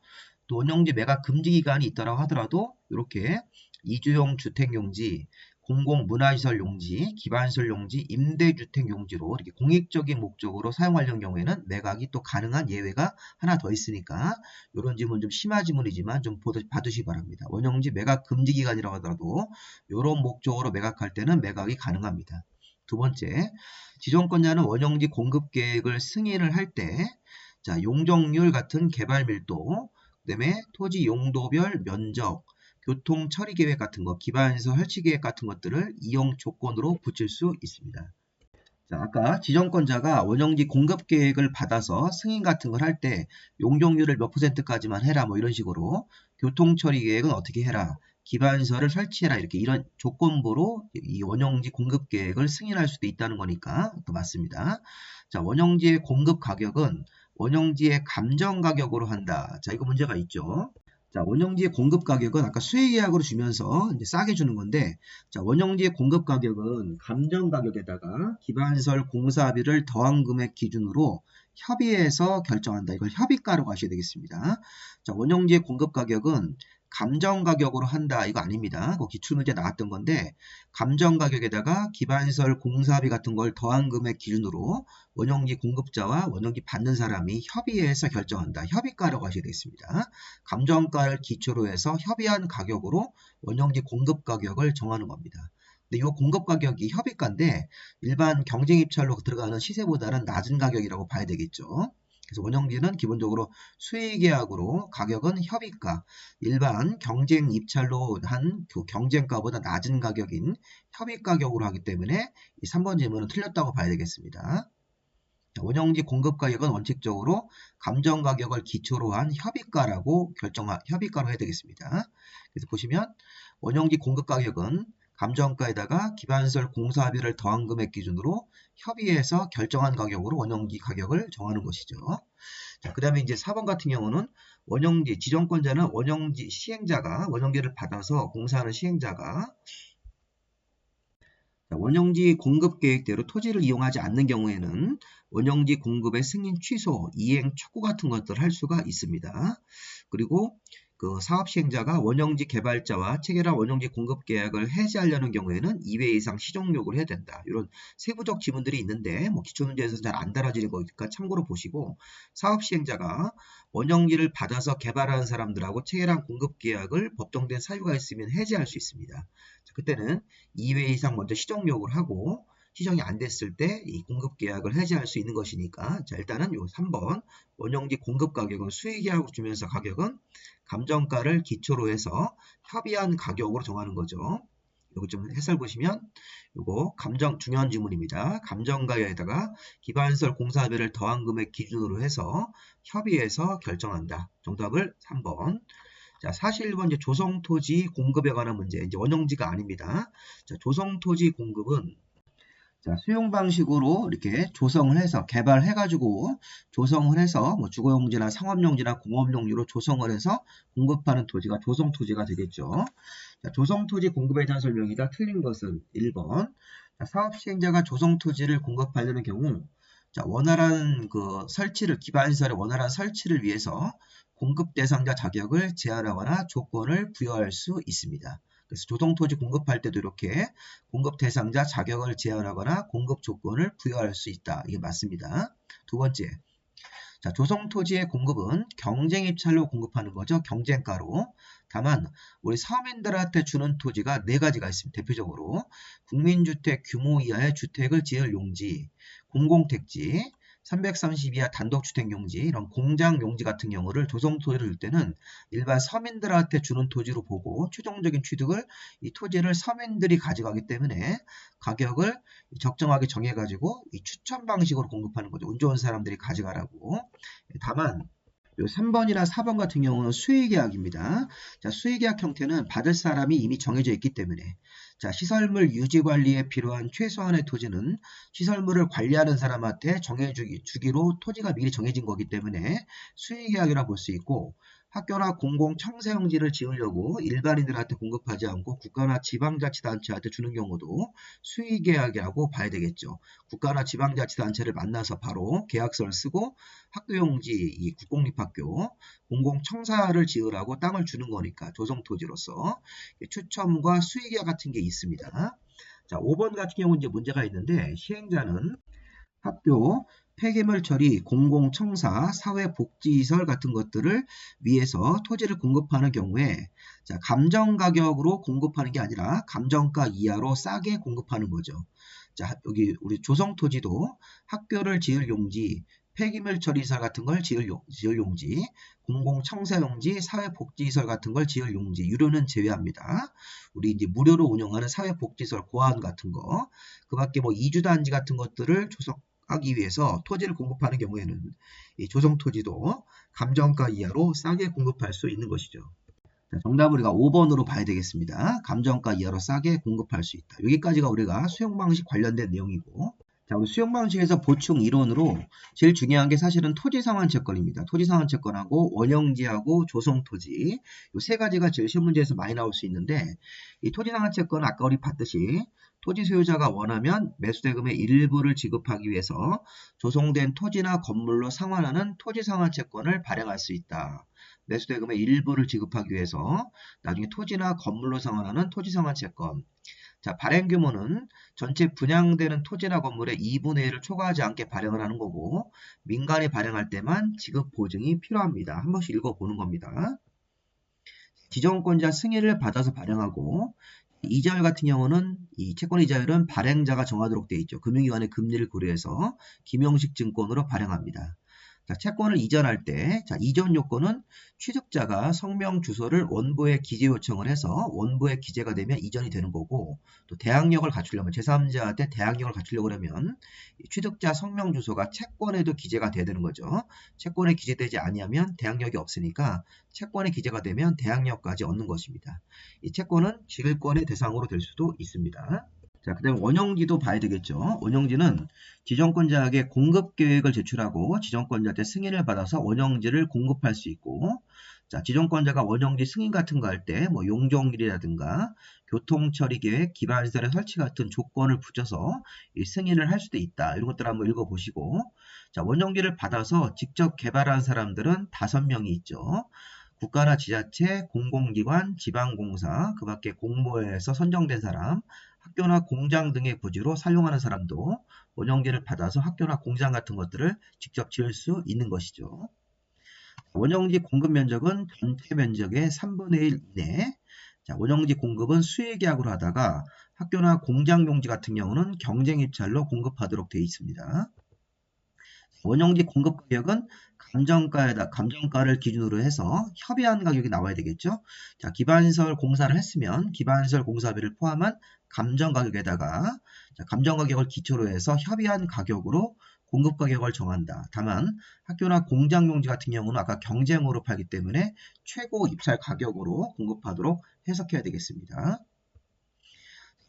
또 원형지 매각 금지 기간이 있다고 하더라도 이렇게 이주용 주택용지, 공공문화시설 용지, 기반시설 용지, 임대주택 용지로 이렇게 공익적인 목적으로 사용하려는 경우에는 매각이 또 가능한 예외가 하나 더 있으니까 이런 지문 좀 심한 지문이지만 좀 봐두시기 바랍니다. 원형지 매각 금지 기간이라고 하더라도 이런 목적으로 매각할 때는 매각이 가능합니다. 두 번째, 지정권자는 원형지 공급 계획을 승인을 할 때 자, 용적률 같은 개발 밀도, 그다음에 토지 용도별 면적, 교통 처리 계획 같은 거, 기반시설 설치 계획 같은 것들을 이용 조건으로 붙일 수 있습니다. 자, 아까 지정권자가 원형지 공급 계획을 받아서 승인 같은 걸 할 때 용적률을 몇 %까지만 해라 뭐 이런 식으로 교통 처리 계획은 어떻게 해라, 기반시설을 설치해라 이렇게 이런 조건부로 이 원형지 공급 계획을 승인할 수도 있다는 거니까 또 맞습니다. 자, 원형지의 공급 가격은 원형지의 감정 가격으로 한다. 자, 이거 문제가 있죠. 자, 원형지의 공급 가격은 아까 수의계약으로 주면서 이제 싸게 주는 건데, 자, 원형지의 공급 가격은 감정 가격에다가 기반시설 공사비를 더한 금액 기준으로 협의해서 결정한다. 이걸 협의가로 가셔야 되겠습니다. 자, 원형지의 공급 가격은 감정 가격으로 한다. 이거 아닙니다. 그 기출문제 나왔던 건데, 감정 가격에다가 기반시설 공사비 같은 걸 더한 금액 기준으로 원형지 공급자와 원형지 받는 사람이 협의해서 결정한다. 협의가라고 하셔야 되겠습니다. 감정가를 기초로 해서 협의한 가격으로 원형지 공급 가격을 정하는 겁니다. 근데 이 공급 가격이 협의가인데 일반 경쟁 입찰로 들어가는 시세보다는 낮은 가격이라고 봐야 되겠죠. 그래서 원형지는 기본적으로 수의계약으로 가격은 협의가, 일반 경쟁 입찰로 한 그 경쟁가보다 낮은 가격인 협의 가격으로 하기 때문에 이 3번 질문은 틀렸다고 봐야 되겠습니다. 원형지 공급 가격은 원칙적으로 감정 가격을 기초로 한 협의가로 해야 되겠습니다. 그래서 보시면 원형지 공급 가격은 감정가에다가 기반시설 공사비를 더한 금액 기준으로 협의해서 결정한 가격으로 원형지 가격을 정하는 것이죠. 자, 그 다음에 이제 4번 같은 경우는 원형지, 지정권자는 원형지 시행자가, 원형지를 받아서 공사하는 시행자가 원형지 공급 계획대로 토지를 이용하지 않는 경우에는 원형지 공급의 승인 취소, 이행 촉구 같은 것들을 할 수가 있습니다. 그리고 그 사업 시행자가 원형지 개발자와 체결한 원형지 공급 계약을 해지하려는 경우에는 2회 이상 시정 요구를 해야 된다. 이런 세부적 지문들이 있는데 기초문제에서는 잘 안 달아지는 거니까 참고로 보시고, 사업 시행자가 원형지를 받아서 개발하는 사람들하고 체결한 공급 계약을 법정된 사유가 있으면 해지할 수 있습니다. 자, 그때는 2회 이상 먼저 시정 요구를 하고 시정이 안 됐을 때 이 공급 계약을 해지할 수 있는 것이니까, 자, 일단은 요 3번 원형지 공급 가격은 수익이라고 주면서 가격은 감정가를 기초로 해서 협의한 가격으로 정하는 거죠. 요거 좀 해설 보시면 요거 중요한 지문입니다. 감정가에다가 기반시설 공사비를 더한 금액 기준으로 해서 협의해서 결정한다. 정답을 3번. 자, 41번 이제 조성토지 공급에 관한 문제. 이제 원형지가 아닙니다. 자, 조성토지 공급은 자, 수용 방식으로 이렇게 조성을 해서 개발해가지고 조성을 해서 뭐 주거용지나 상업용지나 공업용지로 조성을 해서 공급하는 토지가 조성토지가 되겠죠. 자, 조성토지 공급에 대한 설명이다. 틀린 것은 1번. 자, 사업 시행자가 조성토지를 공급하려는 경우, 자, 원활한 그 설치를, 기반시설의 원활한 설치를 위해서 공급 대상자 자격을 제한하거나 조건을 부여할 수 있습니다. 그래서 조성토지 공급할 때도 이렇게 공급 대상자 자격을 제한하거나 공급 조건을 부여할 수 있다. 이게 맞습니다. 두 번째, 자, 조성토지의 공급은 경쟁 입찰로 공급하는 거죠. 경쟁가로. 다만 우리 서민들한테 주는 토지가 4가지가 있습니다. 대표적으로 국민주택 규모 이하의 주택을 지을 용지, 공공택지, 330 이하 단독주택 용지, 이런 공장 용지 같은 경우를 조성토지를 줄 때는 일반 서민들한테 주는 토지로 보고 최종적인 취득을 이 토지를 서민들이 가져가기 때문에 가격을 적정하게 정해가지고 이 추천 방식으로 공급하는 거죠. 운 좋은 사람들이 가져가라고. 다만 요 3번이나 4번 같은 경우는 수의계약입니다. 자, 수의계약 형태는 받을 사람이 이미 정해져 있기 때문에, 자, 시설물 유지 관리에 필요한 최소한의 토지는 시설물을 관리하는 사람한테 정해주기로 토지가 미리 정해진 거기 때문에 수의계약이라 볼 수 있고, 학교나 공공 청사용지를 지으려고 일반인들한테 공급하지 않고 국가나 지방자치단체한테 주는 경우도 수의계약이라고 봐야 되겠죠. 국가나 지방자치단체를 만나서 바로 계약서를 쓰고 학교용지, 이 국공립학교, 공공청사를 지으라고 땅을 주는 거니까 조성토지로서 추첨과 수의계약 같은 게 있습니다. 자, 5번 같은 경우는 이제 문제가 있는데, 시행자는 학교, 폐기물 처리, 공공청사, 사회복지시설 같은 것들을 위해서 토지를 공급하는 경우에, 자, 감정가격으로 공급하는 게 아니라 감정가 이하로 싸게 공급하는 거죠. 자, 여기 우리 조성토지도 학교를 지을 용지, 폐기물 처리시설 같은 걸 지을 용지, 공공청사용지, 사회복지시설 같은 걸 지을 용지, 유료는 제외합니다. 우리 이제 무료로 운영하는 사회복지시설, 고아원 같은 거, 그 밖에 뭐 이주단지 같은 것들을 하기 위해서 토지를 공급하는 경우에는 이 조성토지도 감정가 이하로 싸게 공급할 수 있는 것이죠. 자, 정답을 우리가 5번으로 봐야 되겠습니다. 감정가 이하로 싸게 공급할 수 있다. 여기까지가 우리가 수용방식 관련된 내용이고, 자, 우리 수용방식에서 보충 이론으로 제일 중요한 게 사실은 토지상환채권입니다. 토지상환채권하고 원형지하고 조성토지, 이 세 가지가 제일 시험 문제에서 많이 나올 수 있는데, 이 토지상환채권은 아까 우리 봤듯이 토지 소유자가 원하면 매수대금의 일부를 지급하기 위해서 조성된 토지나 건물로 상환하는 토지상환채권을 발행할 수 있다. 매수대금의 일부를 지급하기 위해서 나중에 토지나 건물로 상환하는 토지상환채권. 자, 발행 규모는 전체 분양되는 토지나 건물의 2분의 1을 초과하지 않게 발행을 하는 거고, 민간이 발행할 때만 지급 보증이 필요합니다. 한 번씩 읽어보는 겁니다. 지정권자 승인을 받아서 발행하고, 이자율 같은 경우는 이 채권 이자율은 발행자가 정하도록 되어 있죠. 금융기관의 금리를 고려해서 김영식 증권으로 발행합니다. 자, 채권을 이전할 때, 자, 이전 요건은 취득자가 성명 주소를 원부에 기재 요청을 해서 원부에 기재가 되면 이전이 되는 거고, 또 대항력을 갖추려면, 제3자한테 대항력을 갖추려고 하면 취득자 성명 주소가 채권에도 기재가 돼야 되는 거죠. 채권에 기재되지 아니하면 대항력이 없으니까 채권에 기재가 되면 대항력까지 얻는 것입니다. 이 채권은 지급권의 대상으로 될 수도 있습니다. 자, 그 다음에 원형지도 봐야 되겠죠. 원형지는 지정권자에게 공급 계획을 제출하고 지정권자한테 승인을 받아서 원형지를 공급할 수 있고, 자, 지정권자가 원형지 승인 같은 거 할 때 뭐 용적률이라든가 교통처리 계획, 기반시설의 설치 같은 조건을 붙여서 이 승인을 할 수도 있다. 이런 것들 한번 읽어보시고, 자, 원형지를 받아서 직접 개발한 사람들은 5명이 있죠. 국가나 지자체, 공공기관, 지방공사, 그 밖에 공모에서 선정된 사람, 학교나 공장 등의 부지로 사용하는 사람도 원형지를 받아서 학교나 공장 같은 것들을 직접 지을 수 있는 것이죠. 원형지 공급 면적은 전체 면적의 3분의 1 이내. 자, 원형지 공급은 수의계약으로 하다가 학교나 공장 용지 같은 경우는 경쟁 입찰로 공급하도록 되어 있습니다. 원형지 공급 가격은 감정가를 기준으로 해서 협의한 가격이 나와야 되겠죠. 자, 기반시설 공사를 했으면 기반시설 공사비를 포함한 감정 가격에다가 감정 가격을 기초로 해서 협의한 가격으로 공급 가격을 정한다. 다만 학교나 공장 용지 같은 경우는 아까 경쟁으로 팔기 때문에 최고 입찰 가격으로 공급하도록 해석해야 되겠습니다.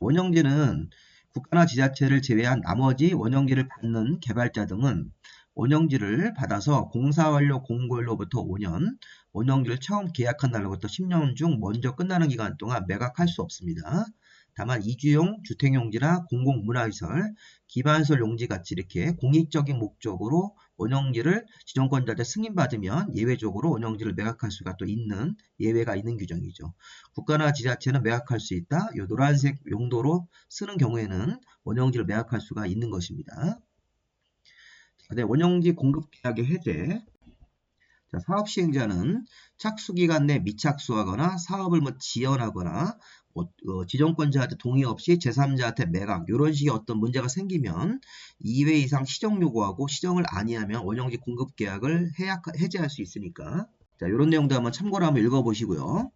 원형지는 국가나 지자체를 제외한 나머지 원형지를 받는 개발자 등은 원형지를 받아서 공사 완료 공고일로부터 5년, 원형지를 처음 계약한 날로부터 10년 중 먼저 끝나는 기간 동안 매각할 수 없습니다. 다만 이주용, 주택용지나 공공문화시설, 기반시설 용지같이 이렇게 공익적인 목적으로 원형지를 지정권자한테 승인받으면 예외적으로 원형지를 매각할 수가 또 있는 예외가 있는 규정이죠. 국가나 지자체는 매각할 수 있다. 이 노란색 용도로 쓰는 경우에는 원형지를 매각할 수가 있는 것입니다. 네, 원형지 공급 계약의 해제. 자, 사업 시행자는 착수기간 내 미착수하거나 사업을 지연하거나 지정권자한테 동의 없이 제3자한테 매각 이런 식의 어떤 문제가 생기면 2회 이상 시정 요구하고 시정을 아니하면 원형지 공급 계약을 해제할 수 있으니까 자, 이런 내용도 한번 참고로 한번 읽어보시고요.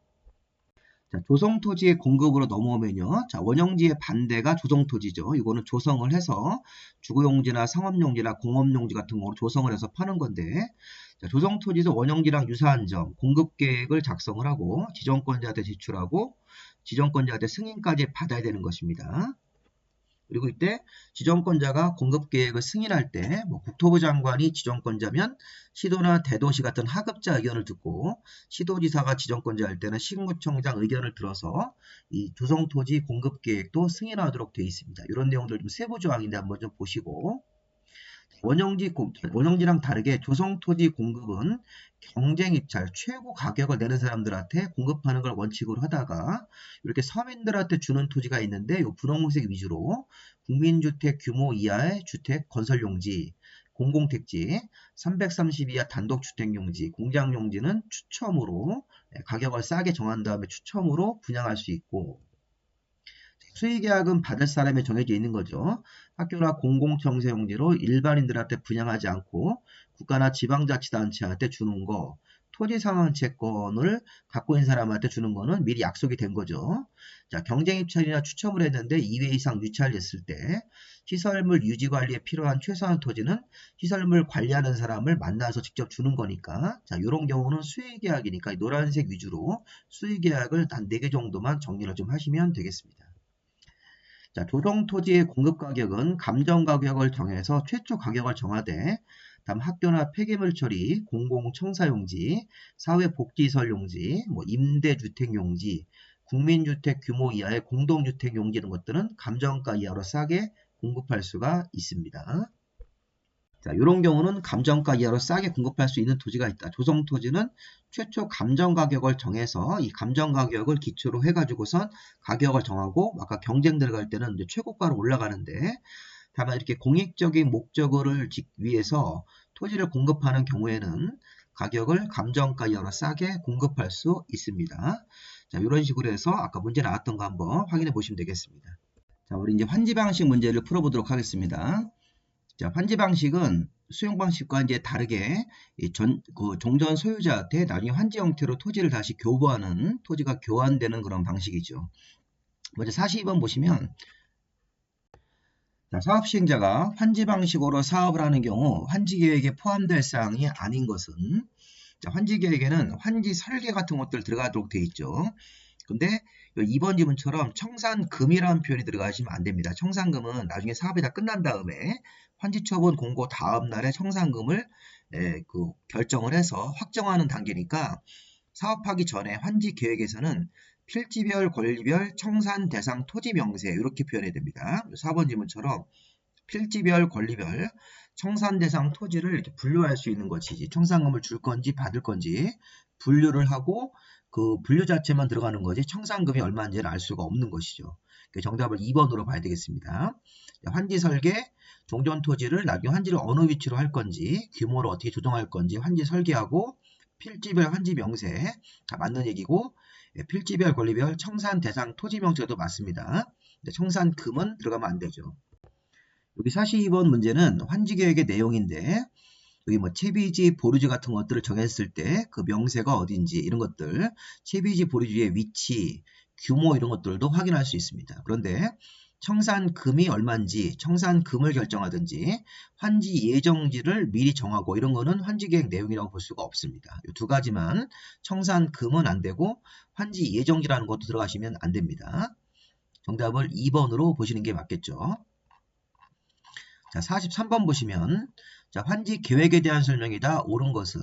자, 조성토지의 공급으로 넘어오면요. 자, 원형지의 반대가 조성토지죠. 이거는 조성을 해서 주거용지나 상업용지나 공업용지 같은 거로 조성을 해서 파는 건데 자, 조성토지도 원형지랑 유사한 점 공급계획을 작성을 하고 지정권자한테 제출하고 지정권자한테 승인까지 받아야 되는 것입니다. 그리고 이때 지정권자가 공급계획을 승인할 때 국토부 장관이 지정권자면 시도나 대도시 같은 하급자 의견을 듣고 시도지사가 지정권자일 때는 시군구청장 의견을 들어서 이 조성토지 공급계획도 승인하도록 되어 있습니다. 이런 내용들 좀 세부조항인데 한번 좀 보시고 원형지랑 다르게 조성토지 공급은 경쟁입찰 최고 가격을 내는 사람들한테 공급하는 걸 원칙으로 하다가 이렇게 서민들한테 주는 토지가 있는데 이 분홍색 위주로 국민주택 규모 이하의 주택 건설용지, 공공택지, 330 이하 단독주택용지, 공장용지는 추첨으로 가격을 싸게 정한 다음에 추첨으로 분양할 수 있고 수의계약은 받을 사람이 정해져 있는 거죠. 학교나 공공청세용지로 일반인들한테 분양하지 않고 국가나 지방자치단체한테 주는 거, 토지상환채권을 갖고 있는 사람한테 주는 거는 미리 약속이 된 거죠. 자, 경쟁입찰이나 추첨을 했는데 2회 이상 유찰됐을 때 시설물 유지관리에 필요한 최소한 토지는 시설물 관리하는 사람을 만나서 직접 주는 거니까 자, 이런 경우는 수의계약이니까 노란색 위주로 수의계약을 한 4개 정도만 정리를 좀 하시면 되겠습니다. 자, 조성토지의 공급가격은 감정가격을 정해서 최초 가격을 정하되 다음 학교나 폐기물 처리, 공공청사용지, 사회복지시설용지, 임대주택용지, 국민주택 규모 이하의 공동주택용지 이런 것들은 감정가 이하로 싸게 공급할 수가 있습니다. 자, 이런 경우는 감정가 이하로 싸게 공급할 수 있는 토지가 있다. 조성토지는 최초 감정가격을 정해서 이 감정가격을 기초로 해가지고선 가격을 정하고 아까 경쟁 들어갈 때는 이제 최고가로 올라가는데 다만 이렇게 공익적인 목적을 위해서 토지를 공급하는 경우에는 가격을 감정가 이하로 싸게 공급할 수 있습니다. 자, 이런 식으로 해서 아까 문제 나왔던 거 한번 확인해 보시면 되겠습니다. 자, 우리 이제 환지 방식 문제를 풀어보도록 하겠습니다. 자, 환지 방식은 수용 방식과 이제 다르게 종전 소유자한테 나중에 환지 형태로 토지를 다시 교부하는 토지가 교환되는 그런 방식이죠. 먼저 42번 보시면 자, 사업 시행자가 환지 방식으로 사업을 하는 경우 환지 계획에 포함될 사항이 아닌 것은 자, 환지 계획에는 환지 설계 같은 것들 들어가도록 되어 있죠. 근데 2번 지문처럼 청산금이라는 표현이 들어가시면 안 됩니다. 청산금은 나중에 사업이 다 끝난 다음에 환지처분 공고 다음 날에 청산금을 결정을 해서 확정하는 단계니까 사업하기 전에 환지 계획에서는 필지별, 권리별, 청산 대상 토지 명세 이렇게 표현해야 됩니다. 4번 지문처럼 필지별, 권리별, 청산 대상 토지를 이렇게 분류할 수 있는 것이지 청산금을 줄 건지 받을 건지 분류를 하고 그 분류 자체만 들어가는 거지 청산금이 얼마인지를 알 수가 없는 것이죠. 정답을 2번으로 봐야 되겠습니다. 환지 설계, 종전 토지를 나중에 환지를 어느 위치로 할 건지, 규모를 어떻게 조정할 건지 환지 설계하고 필지별 환지 명세 다 맞는 얘기고 필지별, 권리별, 청산 대상 토지 명세도 맞습니다. 청산금은 들어가면 안 되죠. 여기 42번 문제는 환지 계획의 내용인데 여기 뭐 채비지, 보류지 같은 것들을 정했을 때 그 명세가 어딘지 이런 것들, 채비지, 보류지의 위치, 규모 이런 것들도 확인할 수 있습니다. 그런데 청산금이 얼마인지, 청산금을 결정하든지 환지 예정지를 미리 정하고 이런 거는 환지계획 내용이라고 볼 수가 없습니다. 이 두 가지만 청산금은 안 되고 환지 예정지라는 것도 들어가시면 안 됩니다. 정답을 2번으로 보시는 게 맞겠죠. 자, 43번 보시면 자, 환지 계획에 대한 설명이다. 옳은 것은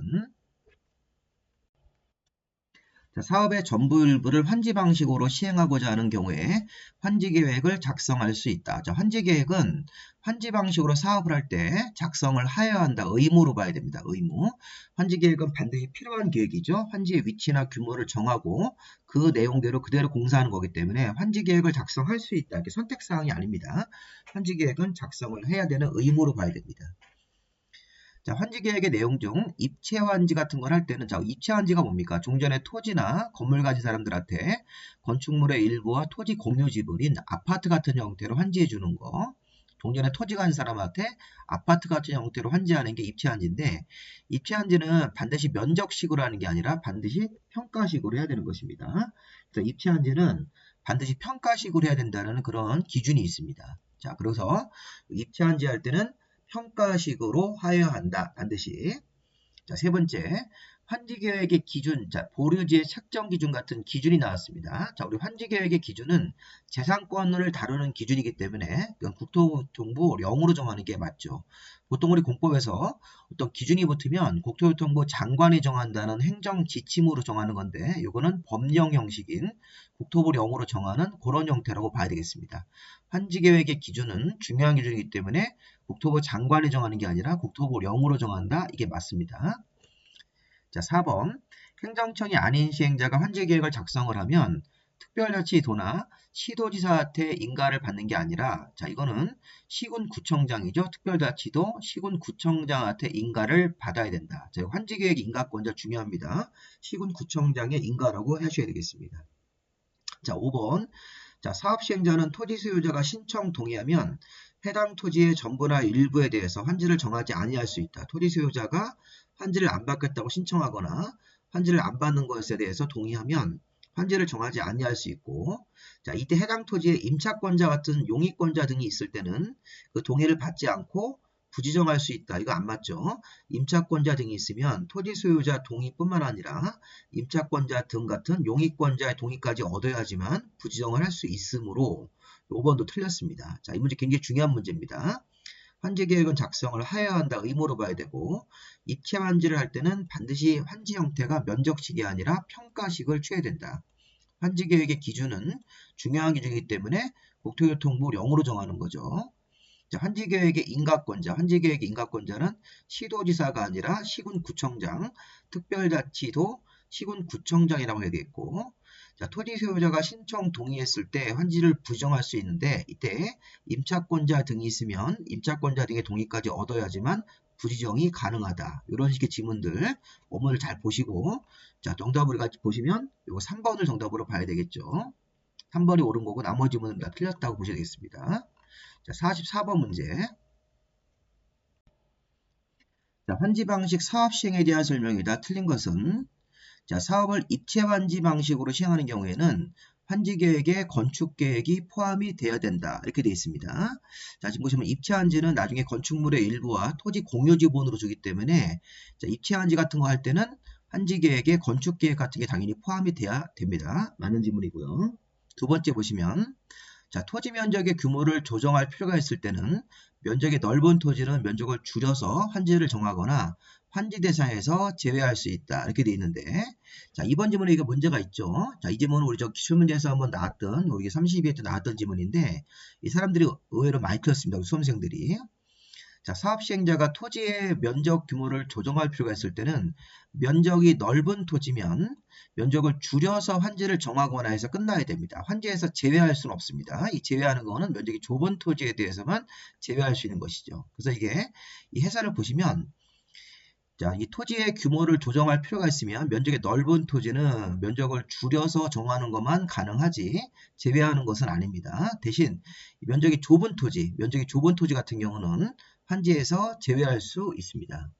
자, 사업의 전부 일부를 환지 방식으로 시행하고자 하는 경우에 환지 계획을 작성할 수 있다. 자, 환지 계획은 환지 방식으로 사업을 할 때 작성을 하여야 한다. 의무로 봐야 됩니다. 의무. 환지 계획은 반드시 필요한 계획이죠. 환지의 위치나 규모를 정하고 그 내용대로 그대로 공사하는 거기 때문에 환지 계획을 작성할 수 있다. 이게 선택사항이 아닙니다. 환지 계획은 작성을 해야 되는 의무로 봐야 됩니다. 자, 환지 계획의 내용 중 입체 환지 같은 걸 할 때는 자, 입체 환지가 뭡니까? 종전의 토지나 건물 가진 사람들한테 건축물의 일부와 토지 공유 지분인 아파트 같은 형태로 환지해 주는 거. 종전에 토지 가진 사람한테 아파트 같은 형태로 환지하는 게 입체 환지인데 입체 환지는 반드시 면적식으로 하는 게 아니라 반드시 평가식으로 해야 되는 것입니다. 그래서 입체 환지는 반드시 평가식으로 해야 된다는 그런 기준이 있습니다. 자, 그래서 입체 환지 할 때는 평가식으로 하여야 한다. 반드시. 자, 세 번째. 환지계획의 기준, 자, 보류지의 책정 기준 같은 기준이 나왔습니다. 자, 우리 환지계획의 기준은 재산권을 다루는 기준이기 때문에 이건 국토교통부 령으로 정하는 게 맞죠. 보통 우리 공법에서 어떤 기준이 붙으면 국토교통부 장관이 정한다는 행정 지침으로 정하는 건데 이거는 법령 형식인 국토부 령으로 정하는 그런 형태라고 봐야 되겠습니다. 환지계획의 기준은 중요한 기준이기 때문에 국토부 장관이 정하는 게 아니라 국토부 령으로 정한다. 이게 맞습니다. 자, 4번. 행정청이 아닌 시행자가 환지계획을 작성을 하면 특별자치도나 시도지사한테 인가를 받는 게 아니라 자, 이거는 시군구청장이죠. 특별자치도 시군구청장한테 인가를 받아야 된다. 자, 환지계획 인가권자 중요합니다. 시군구청장의 인가라고 하셔야 되겠습니다. 자, 5번. 자, 사업시행자는 토지 소유자가 신청 동의하면 해당 토지의 전부나 일부에 대해서 환지를 정하지 아니할 수 있다. 토지 소유자가 환지를 안 받겠다고 신청하거나 환지를 안 받는 것에 대해서 동의하면 환지를 정하지 아니할 수 있고 자, 이때 해당 토지에 임차권자 같은 용의권자 등이 있을 때는 그 동의를 받지 않고 부지정할 수 있다. 이거 안 맞죠? 임차권자 등이 있으면 토지 소유자 동의뿐만 아니라 임차권자 등 같은 용의권자의 동의까지 얻어야지만 부지정을 할 수 있으므로 5번도 틀렸습니다. 자, 이 문제 굉장히 중요한 문제입니다. 환지계획은 작성을 하여야 한다. 의무로 봐야 되고 입체 환지를 할 때는 반드시 환지 형태가 면적식이 아니라 평가식을 취해야 된다. 환지계획의 기준은 중요한 기준이기 때문에 국토교통부 령으로 정하는 거죠. 자, 환지계획의 인가권자, 환지계획의 인가권자는 시도지사가 아니라 시군구청장, 특별자치도 시군구청장이라고 해야 되겠고 자, 토지 소유자가 신청 동의했을 때 환지를 부정할 수 있는데 이때 임차권자 등이 있으면 임차권자 등의 동의까지 얻어야지만 부지정이 가능하다. 이런 식의 지문들 어머니를 잘 보시고 자, 정답을 같이 보시면 이거 3번을 정답으로 봐야 되겠죠. 3번이 옳은 거고 나머지 지문은 다 틀렸다고 보셔야 되겠습니다. 자, 44번 문제. 자, 환지 방식 사업 시행에 대한 설명이다. 틀린 것은 자, 사업을 입체 환지 방식으로 시행하는 경우에는 환지 계획에 건축 계획이 포함이 되어야 된다. 이렇게 되어 있습니다. 자, 지금 보시면 입체 환지는 나중에 건축물의 일부와 토지 공유 지분으로 주기 때문에 자, 입체 환지 같은 거 할 때는 환지계획에 건축계획 같은 게 당연히 포함이 돼야 됩니다. 맞는 질문이고요. 두 번째 보시면 자, 토지 면적의 규모를 조정할 필요가 있을 때는 면적이 넓은 토지는 면적을 줄여서 환지를 정하거나 환지 대상에서 제외할 수 있다. 이렇게 되어 있는데 자, 이번 질문에 이게 문제가 있죠. 자, 이 질문은 우리 저 기출문제에서 한번 나왔던 우리 32회 때 나왔던 질문인데 이 사람들이 의외로 많이 틀렸습니다. 우리 수험생들이. 자, 사업 시행자가 토지의 면적 규모를 조정할 필요가 있을 때는 면적이 넓은 토지면 면적을 줄여서 환지를 정하거나 해서 끝나야 됩니다. 환지에서 제외할 수는 없습니다. 이 제외하는 거는 면적이 좁은 토지에 대해서만 제외할 수 있는 것이죠. 그래서 이게 이 해설을 보시면 자, 이 토지의 규모를 조정할 필요가 있으면 면적이 넓은 토지는 면적을 줄여서 정하는 것만 가능하지 제외하는 것은 아닙니다. 대신 면적이 좁은 토지 같은 경우는 환지에서 제외할 수 있습니다.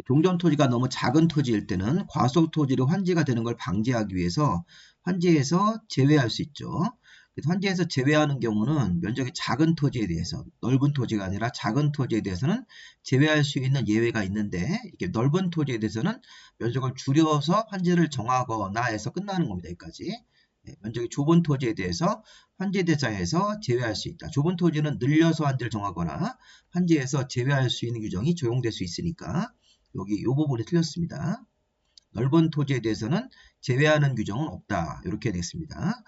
종전 토지가 너무 작은 토지일 때는 과속 토지로 환지가 되는 걸 방지하기 위해서 환지에서 제외할 수 있죠. 그래서 환지에서 제외하는 경우는 면적이 작은 토지에 대해서 넓은 토지가 아니라 작은 토지에 대해서는 제외할 수 있는 예외가 있는데 이게 넓은 토지에 대해서는 면적을 줄여서 환지를 정하거나 해서 끝나는 겁니다. 여기까지. 면적이 좁은 토지에 대해서 환지 대상에서 제외할 수 있다. 좁은 토지는 늘려서 환지를 정하거나 환지에서 제외할 수 있는 규정이 적용될 수 있으니까 여기 이 부분이 틀렸습니다. 넓은 토지에 대해서는 제외하는 규정은 없다. 이렇게 되겠습니다.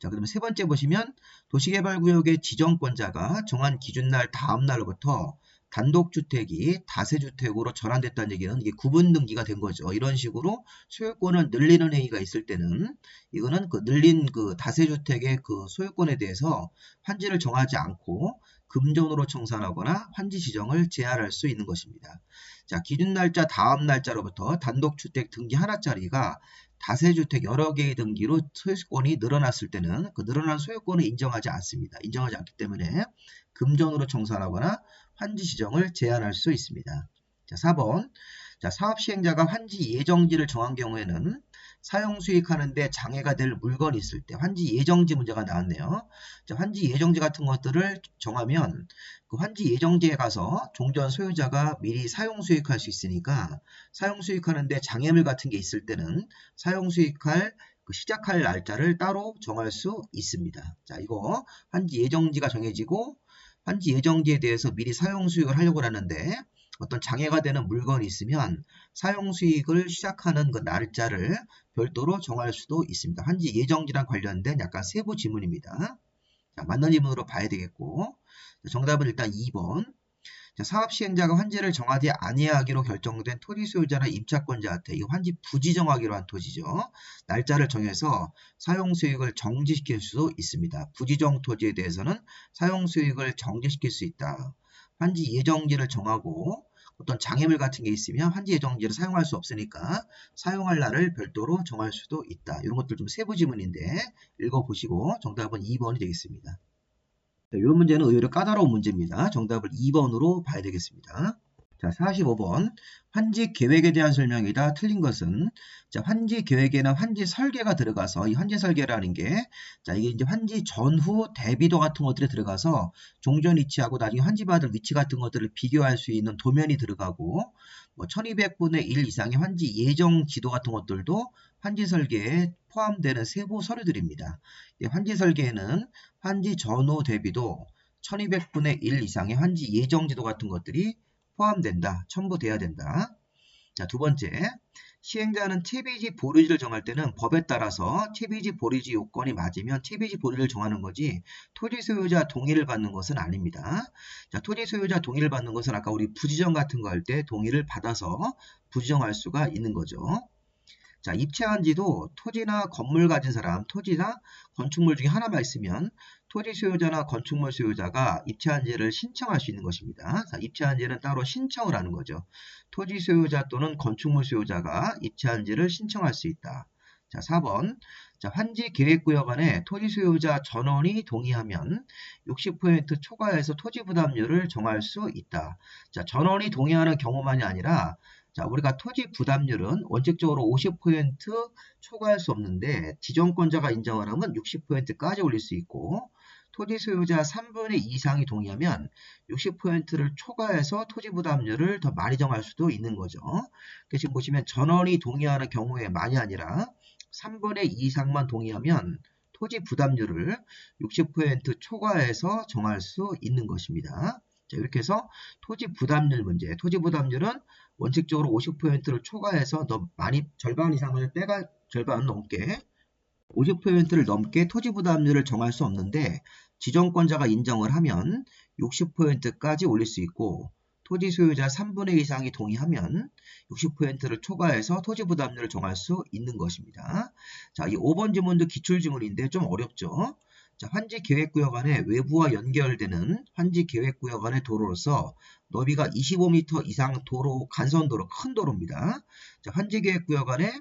자, 그러면 세 번째 보시면 도시개발구역의 지정권자가 정한 기준날 다음 날로부터 단독주택이 다세주택으로 전환됐다는 얘기는 이게 구분 등기가 된 거죠. 이런 식으로 소유권을 늘리는 행위가 있을 때는 이거는 그 늘린 그 다세주택의 그 소유권에 대해서 환지를 정하지 않고 금전으로 청산하거나 환지 지정을 제한할 수 있는 것입니다. 자, 기준 날짜 다음 날짜로부터 단독주택 등기 하나짜리가 다세주택 여러 개의 등기로 소유권이 늘어났을 때는 그 늘어난 소유권을 인정하지 않습니다. 인정하지 않기 때문에 금전으로 청산하거나 환지 지정을 제한할 수 있습니다. 자, 4번. 자, 사업 시행자가 환지 예정지를 정한 경우에는 사용 수익하는데 장애가 될 물건이 있을 때 환지 예정지 문제가 나왔네요. 자, 환지 예정지 같은 것들을 정하면 그 환지 예정지에 가서 종전 소유자가 미리 사용 수익할 수 있으니까 사용 수익하는데 장애물 같은 게 있을 때는 사용 수익할 시작할 날짜를 따로 정할 수 있습니다. 자, 이거 환지 예정지가 정해지고 환지 예정지에 대해서 미리 사용 수익을 하려고 하는데 어떤 장애가 되는 물건이 있으면 사용 수익을 시작하는 그 날짜를 별도로 정할 수도 있습니다. 환지 예정지랑 관련된 약간 세부 지문입니다. 자, 맞는 지문으로 봐야 되겠고 정답은 일단 2번. 자, 사업 시행자가 환지를 정하지 아니하기로 결정된 토지 소유자나 임차권자한테 이 환지 부지정하기로 한 토지죠. 날짜를 정해서 사용 수익을 정지시킬 수도 있습니다. 부지정 토지에 대해서는 사용 수익을 정지시킬 수 있다. 환지 예정지를 정하고 어떤 장애물 같은 게 있으면 환지 예정지를 사용할 수 없으니까 사용할 날을 별도로 정할 수도 있다. 이런 것들 좀 세부 지문인데 읽어보시고 정답은 2번이 되겠습니다. 이런 문제는 의외로 까다로운 문제입니다. 정답을 2번으로 봐야 되겠습니다. 자, 45번. 환지 계획에 대한 설명이다. 틀린 것은 자, 환지 계획에는 환지 설계가 들어가서 이 환지 설계라는 게 자, 이게 이제 환지 전후 대비도 같은 것들이 들어가서 종전 위치하고 나중에 환지 받을 위치 같은 것들을 비교할 수 있는 도면이 들어가고 뭐 1200분의 1 이상의 환지 예정 지도 같은 것들도 환지 설계에 포함되는 세부 서류들입니다. 환지 설계에는 환지 전후 대비도 1200분의 1 이상의 환지 예정 지도 같은 것들이 포함된다. 첨부돼야 된다. 자, 두 번째. 시행자는 채비지 보류지를 정할 때는 법에 따라서 채비지 보류지 요건이 맞으면 채비지 보류를 정하는 거지 토지 소유자 동의를 받는 것은 아닙니다. 자, 토지 소유자 동의를 받는 것은 아까 우리 부지정 같은 거 할 때 동의를 받아서 부지정할 수가 있는 거죠. 자, 입체한지도 토지나 건물 가진 사람, 토지나 건축물 중에 하나만 있으면 토지 소유자나 건축물 소유자가 입체한지를 신청할 수 있는 것입니다. 자, 입체한지는 따로 신청을 하는 거죠. 토지 소유자 또는 건축물 소유자가 입체한지를 신청할 수 있다. 자, 4번. 자, 환지 계획구역 안에 토지 소유자 전원이 동의하면 60% 초과해서 토지 부담률을 정할 수 있다. 자, 전원이 동의하는 경우만이 아니라 자, 우리가 토지 부담률은 원칙적으로 50% 초과할 수 없는데 지정권자가 인정을 하면 60%까지 올릴 수 있고 토지 소유자 3분의 2 이상이 동의하면 60%를 초과해서 토지 부담률을 더 많이 정할 수도 있는 거죠. 지금 보시면 전원이 동의하는 경우에만이 아니라 3분의 2 이상만 동의하면 토지 부담률을 60% 초과해서 정할 수 있는 것입니다. 자, 이렇게 해서 토지 부담률 문제. 토지 부담률은 원칙적으로 50%를 초과해서 더 많이 절반 이상을 절반 넘게 50%를 넘게 토지 부담률을 정할 수 없는데 지정권자가 인정을 하면 60%까지 올릴 수 있고 토지 소유자 3분의 2 이상이 동의하면 60%를 초과해서 토지 부담률을 정할 수 있는 것입니다. 자, 이 5번 지문도 기출지문인데 좀 어렵죠. 자, 환지계획구역 안에 외부와 연결되는 환지계획구역 안의 도로로서 너비가 25m 이상 도로, 간선도로, 큰 도로입니다. 자, 환지계획구역 안에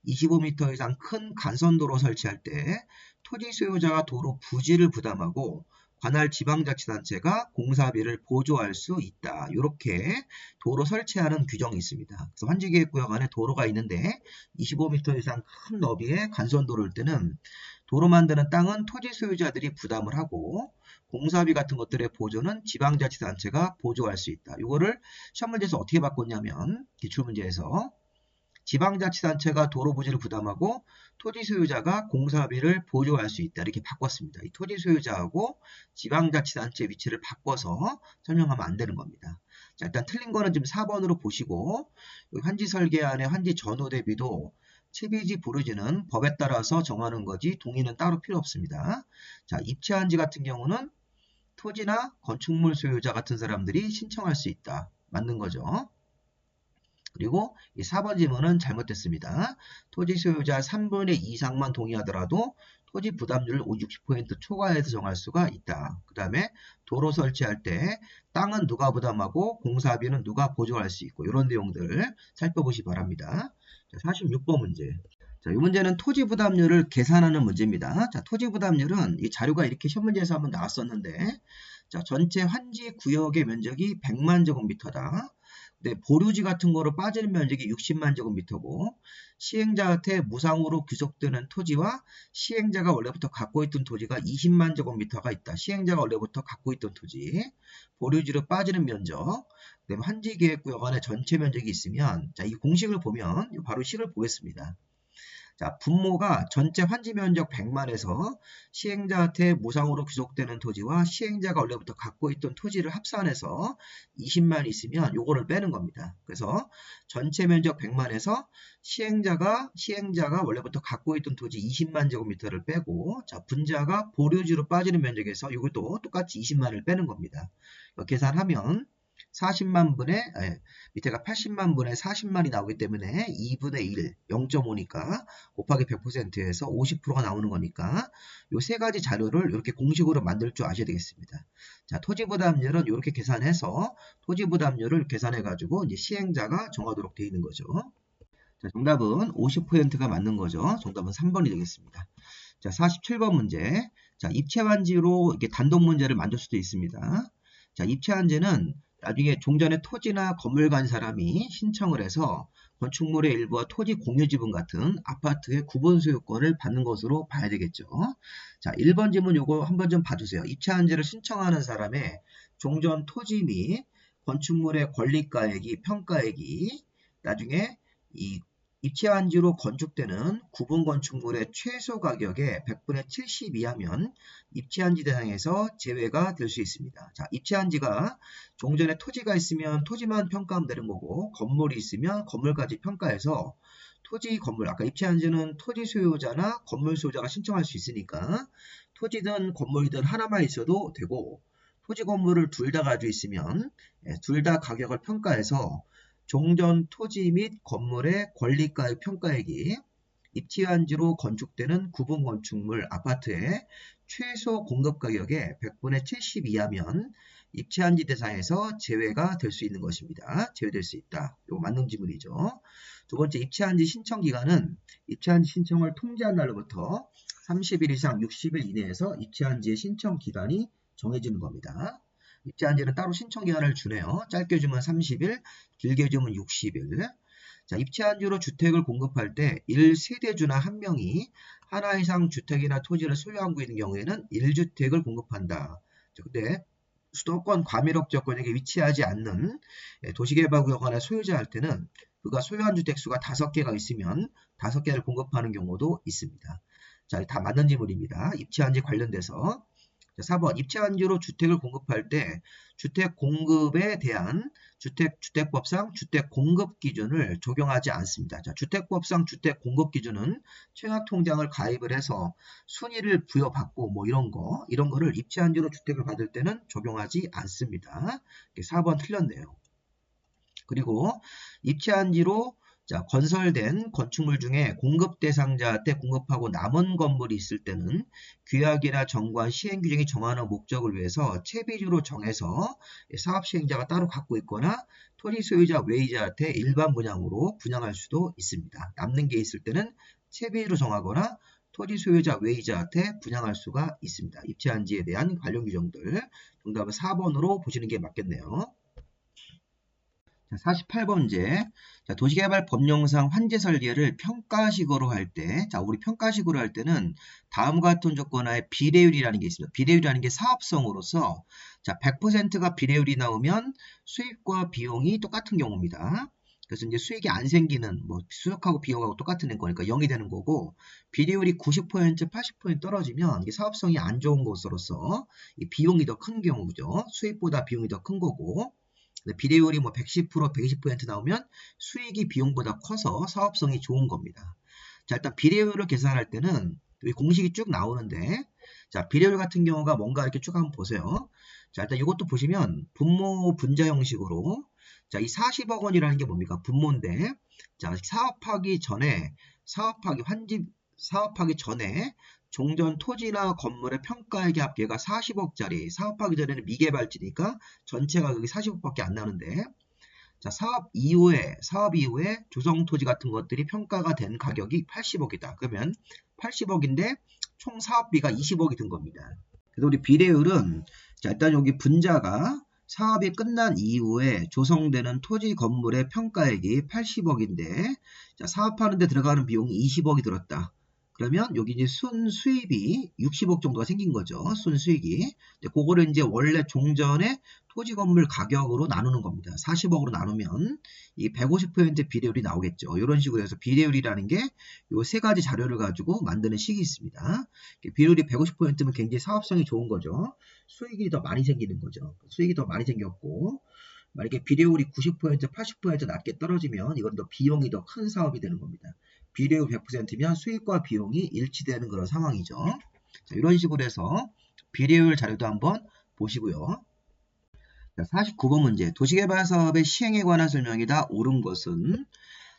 25m 이상 큰 간선도로 설치할 때 토지 소유자가 도로 부지를 부담하고 관할 지방자치단체가 공사비를 보조할 수 있다. 이렇게 도로 설치하는 규정이 있습니다. 그래서 환지계획구역 안에 도로가 있는데 25m 이상 큰 너비의 간선도로일 때는 도로 만드는 땅은 토지 소유자들이 부담을 하고 공사비 같은 것들의 보조는 지방자치단체가 보조할 수 있다. 이거를 시험 문제에서 어떻게 바꿨냐면 기출문제에서 지방자치단체가 도로 부지를 부담하고 토지 소유자가 공사비를 보조할 수 있다. 이렇게 바꿨습니다. 이 토지 소유자하고 지방자치단체 위치를 바꿔서 설명하면 안 되는 겁니다. 자, 일단 틀린 거는 지금 4번으로 보시고 환지 설계안의 환지 전후 대비도 채비지 부르지는 법에 따라서 정하는 거지 동의는 따로 필요 없습니다. 자, 입체한지 같은 경우는 토지나 건축물 소유자 같은 사람들이 신청할 수 있다. 맞는 거죠. 그리고 이 4번 질문은 잘못됐습니다. 토지 소유자 3분의 2 이상만 동의하더라도 토지 부담률을 60% 초과해서 정할 수가 있다. 그 다음에 도로 설치할 때 땅은 누가 부담하고 공사비는 누가 보조할 수 있고 이런 내용들을 살펴보시 바랍니다. 자, 46번 문제. 자, 이 문제는 토지 부담률을 계산하는 문제입니다. 자, 토지 부담률은 이 자료가 이렇게 시험 문제에서 한번 나왔었는데 자, 전체 환지 구역의 면적이 100만 제곱미터다. 네, 보류지 같은 거로 빠지는 면적이 60만 제곱미터고 시행자한테 무상으로 귀속되는 토지와 시행자가 원래부터 갖고 있던 토지가 20만 제곱미터가 있다. 시행자가 원래부터 갖고 있던 토지, 보류지로 빠지는 면적, 그다음에 환지계획구역 안에 전체 면적이 있으면 자, 이 공식을 보면 바로 식을 보겠습니다. 자, 분모가 전체 환지 면적 100만에서 시행자한테 무상으로 귀속되는 토지와 시행자가 원래부터 갖고 있던 토지를 합산해서 20만 있으면 요거를 빼는 겁니다. 그래서 전체 면적 100만에서 시행자가 원래부터 갖고 있던 토지 20만 제곱미터를 빼고 자, 분자가 보류지로 빠지는 면적에서 이것도 똑같이 20만을 빼는 겁니다. 계산하면 40만 분의 밑에가 80만 분의 40만이 나오기 때문에 2분의 1, 0.5니까 곱하기 100%에서 50%가 나오는 거니까 이 세 가지 자료를 이렇게 공식으로 만들 줄 아셔야 되겠습니다. 자, 토지 부담률은 이렇게 계산해서 토지 부담률을 계산해 가지고 이제 시행자가 정하도록 되어 있는 거죠. 자, 정답은 50%가 맞는 거죠. 정답은 3번이 되겠습니다. 자, 47번 문제. 자, 입체환지로 이렇게 단독 문제를 만들 수도 있습니다. 자, 입체환지는 나중에 종전에 토지나 건물 간 사람이 신청을 해서 건축물의 일부와 토지 공유 지분 같은 아파트의 구분 소유권을 받는 것으로 봐야 되겠죠. 자, 1번 질문 요거 한번 좀 봐주세요. 입체한지를 신청하는 사람의 종전 토지 및 건축물의 권리가액이 평가액이 나중에 이 입체한지로 건축되는 구분 건축물의 최소 가격의 100분의 70 이하면 입체한지 대상에서 제외가 될 수 있습니다. 자, 입체한지가 종전에 토지가 있으면 토지만 평가하면 되는 거고 건물이 있으면 건물까지 평가해서 토지, 건물, 아까 입체한지는 토지 소유자나 건물 소유자가 신청할 수 있으니까 토지든 건물이든 하나만 있어도 되고 토지, 건물을 둘 다 가지고 있으면 둘 다 가격을 평가해서 종전 토지 및 건물의 권리가의 평가액이 입체한지로 건축되는 구분 건축물 아파트의 최소 공급 가격의 100분의 70 이하면 입체한지 대상에서 제외가 될 수 있는 것입니다. 제외될 수 있다. 이거 맞는 지문이죠. 두 번째, 입체한지 신청 기간은 입체한지 신청을 통지한 날로부터 30일 이상 60일 이내에서 입체한지의 신청 기간이 정해지는 겁니다. 입체한지는 따로 신청 기간을 주네요. 짧게 주면 30일, 길게 주면 60일. 자, 입체한지로 주택을 공급할 때 1세대주나 한 명이 하나 이상 주택이나 토지를 소유하고 있는 경우에는 1주택을 공급한다. 자, 근데 수도권 과밀업 지역권에 위치하지 않는 도시개발구역 안에 소유자할 때는 그가 소유한 주택수가 5개가 있으면 5개를 공급하는 경우도 있습니다. 자, 다 맞는 질문입니다. 입체한지 관련돼서. 자, 4번 입체한지로 주택을 공급할 때 주택 공급에 대한 주택법상 주택 공급 기준을 적용하지 않습니다. 자, 주택법상 주택 공급 기준은 청약통장을 가입을 해서 순위를 부여받고 뭐 이런 거를 입체한지로 주택을 받을 때는 적용하지 않습니다. 4번 틀렸네요. 그리고 입체한지로 자, 건설된 건축물 중에 공급 대상자한테 공급하고 남은 건물이 있을 때는 규약이나 정관 시행 규정이 정하는 목적을 위해서 채비주로 정해서 사업 시행자가 따로 갖고 있거나 토지 소유자 외의자한테 일반 분양으로 분양할 수도 있습니다. 남는 게 있을 때는 채비주로 정하거나 토지 소유자 외의자한테 분양할 수가 있습니다. 입체한지에 대한 관련 규정들. 정답은 4번으로 보시는 게 맞겠네요. 48번 문제. 자, 도시개발 법령상 환지 설계를 평가식으로 할 때, 자, 우리 평가식으로 할 때는 다음과 같은 조건하에 비례율이라는 게 있습니다. 비례율이라는 게 사업성으로서, 자, 100%가 비례율이 나오면 수익과 비용이 똑같은 경우입니다. 그래서 이제 수익이 안 생기는, 뭐, 수익하고 비용하고 똑같은 거니까 0이 되는 거고, 비례율이 90%, 80% 떨어지면 이게 사업성이 안 좋은 것으로서 이 비용이 더 큰 경우죠. 수익보다 비용이 더 큰 거고, 비례율이 뭐 110%, 120% 나오면 수익이 비용보다 커서 사업성이 좋은 겁니다. 자, 일단 비례율을 계산할 때는 공식이 쭉 나오는데, 자, 비례율 같은 경우가 뭔가 이렇게 쭉 한번 보세요. 자, 일단 이것도 보시면 분모 분자 형식으로, 자, 이 40억 원이라는 게 뭡니까? 분모인데, 자, 사업하기 전에 종전 토지나 건물의 평가액의 합계가 40억짜리, 사업하기 전에는 미개발지니까 전체 가격이 40억밖에 안 나는데, 자, 사업 이후에 조성 토지 같은 것들이 평가가 된 가격이 80억이다. 그러면 80억인데 총 사업비가 20억이 든 겁니다. 그래서 우리 비례율은, 자, 일단 여기 분자가 사업이 끝난 이후에 조성되는 토지 건물의 평가액이 80억인데, 자, 사업하는 데 들어가는 비용이 20억이 들었다. 그러면 여기 이제 순수입이 60억 정도가 생긴 거죠. 순수익이. 그거를 이제 원래 종전의 토지 건물 가격으로 나누는 겁니다. 40억으로 나누면 이 150% 비례율이 나오겠죠. 이런 식으로 해서 비례율이라는 게 요 세 가지 자료를 가지고 만드는 식이 있습니다. 비율이 150%면 굉장히 사업성이 좋은 거죠. 수익이 더 많이 생기는 거죠. 수익이 더 많이 생겼고, 만약에 비례율이 90%, 80% 낮게 떨어지면 이건 더 비용이 더 큰 사업이 되는 겁니다. 비례율 100%면 수익과 비용이 일치되는 그런 상황이죠. 자, 이런 식으로 해서 비례율 자료도 한번 보시고요. 자, 49번 문제. 도시개발 사업의 시행에 관한 설명이다. 옳은 것은,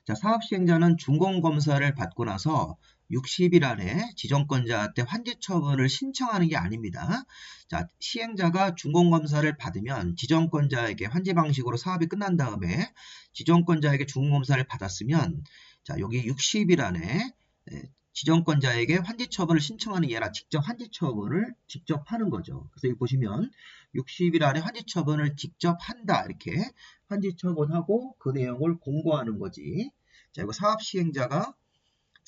자, 사업 시행자는 준공검사를 받고 나서 60일 안에 지정권자한테 환지 처분을 신청하는 게 아닙니다. 자, 시행자가 준공검사를 받으면 지정권자에게 환지 방식으로 사업이 끝난 다음에 지정권자에게 준공검사를 받았으면, 자, 여기 60일 안에 지정권자에게 환지 처분을 신청하는 게 아니라 직접 환지 처분을 직접 하는 거죠. 그래서 여기 보시면 60일 안에 환지 처분을 직접 한다. 이렇게 환지 처분하고 그 내용을 공고하는 거지. 자, 이거 사업 시행자가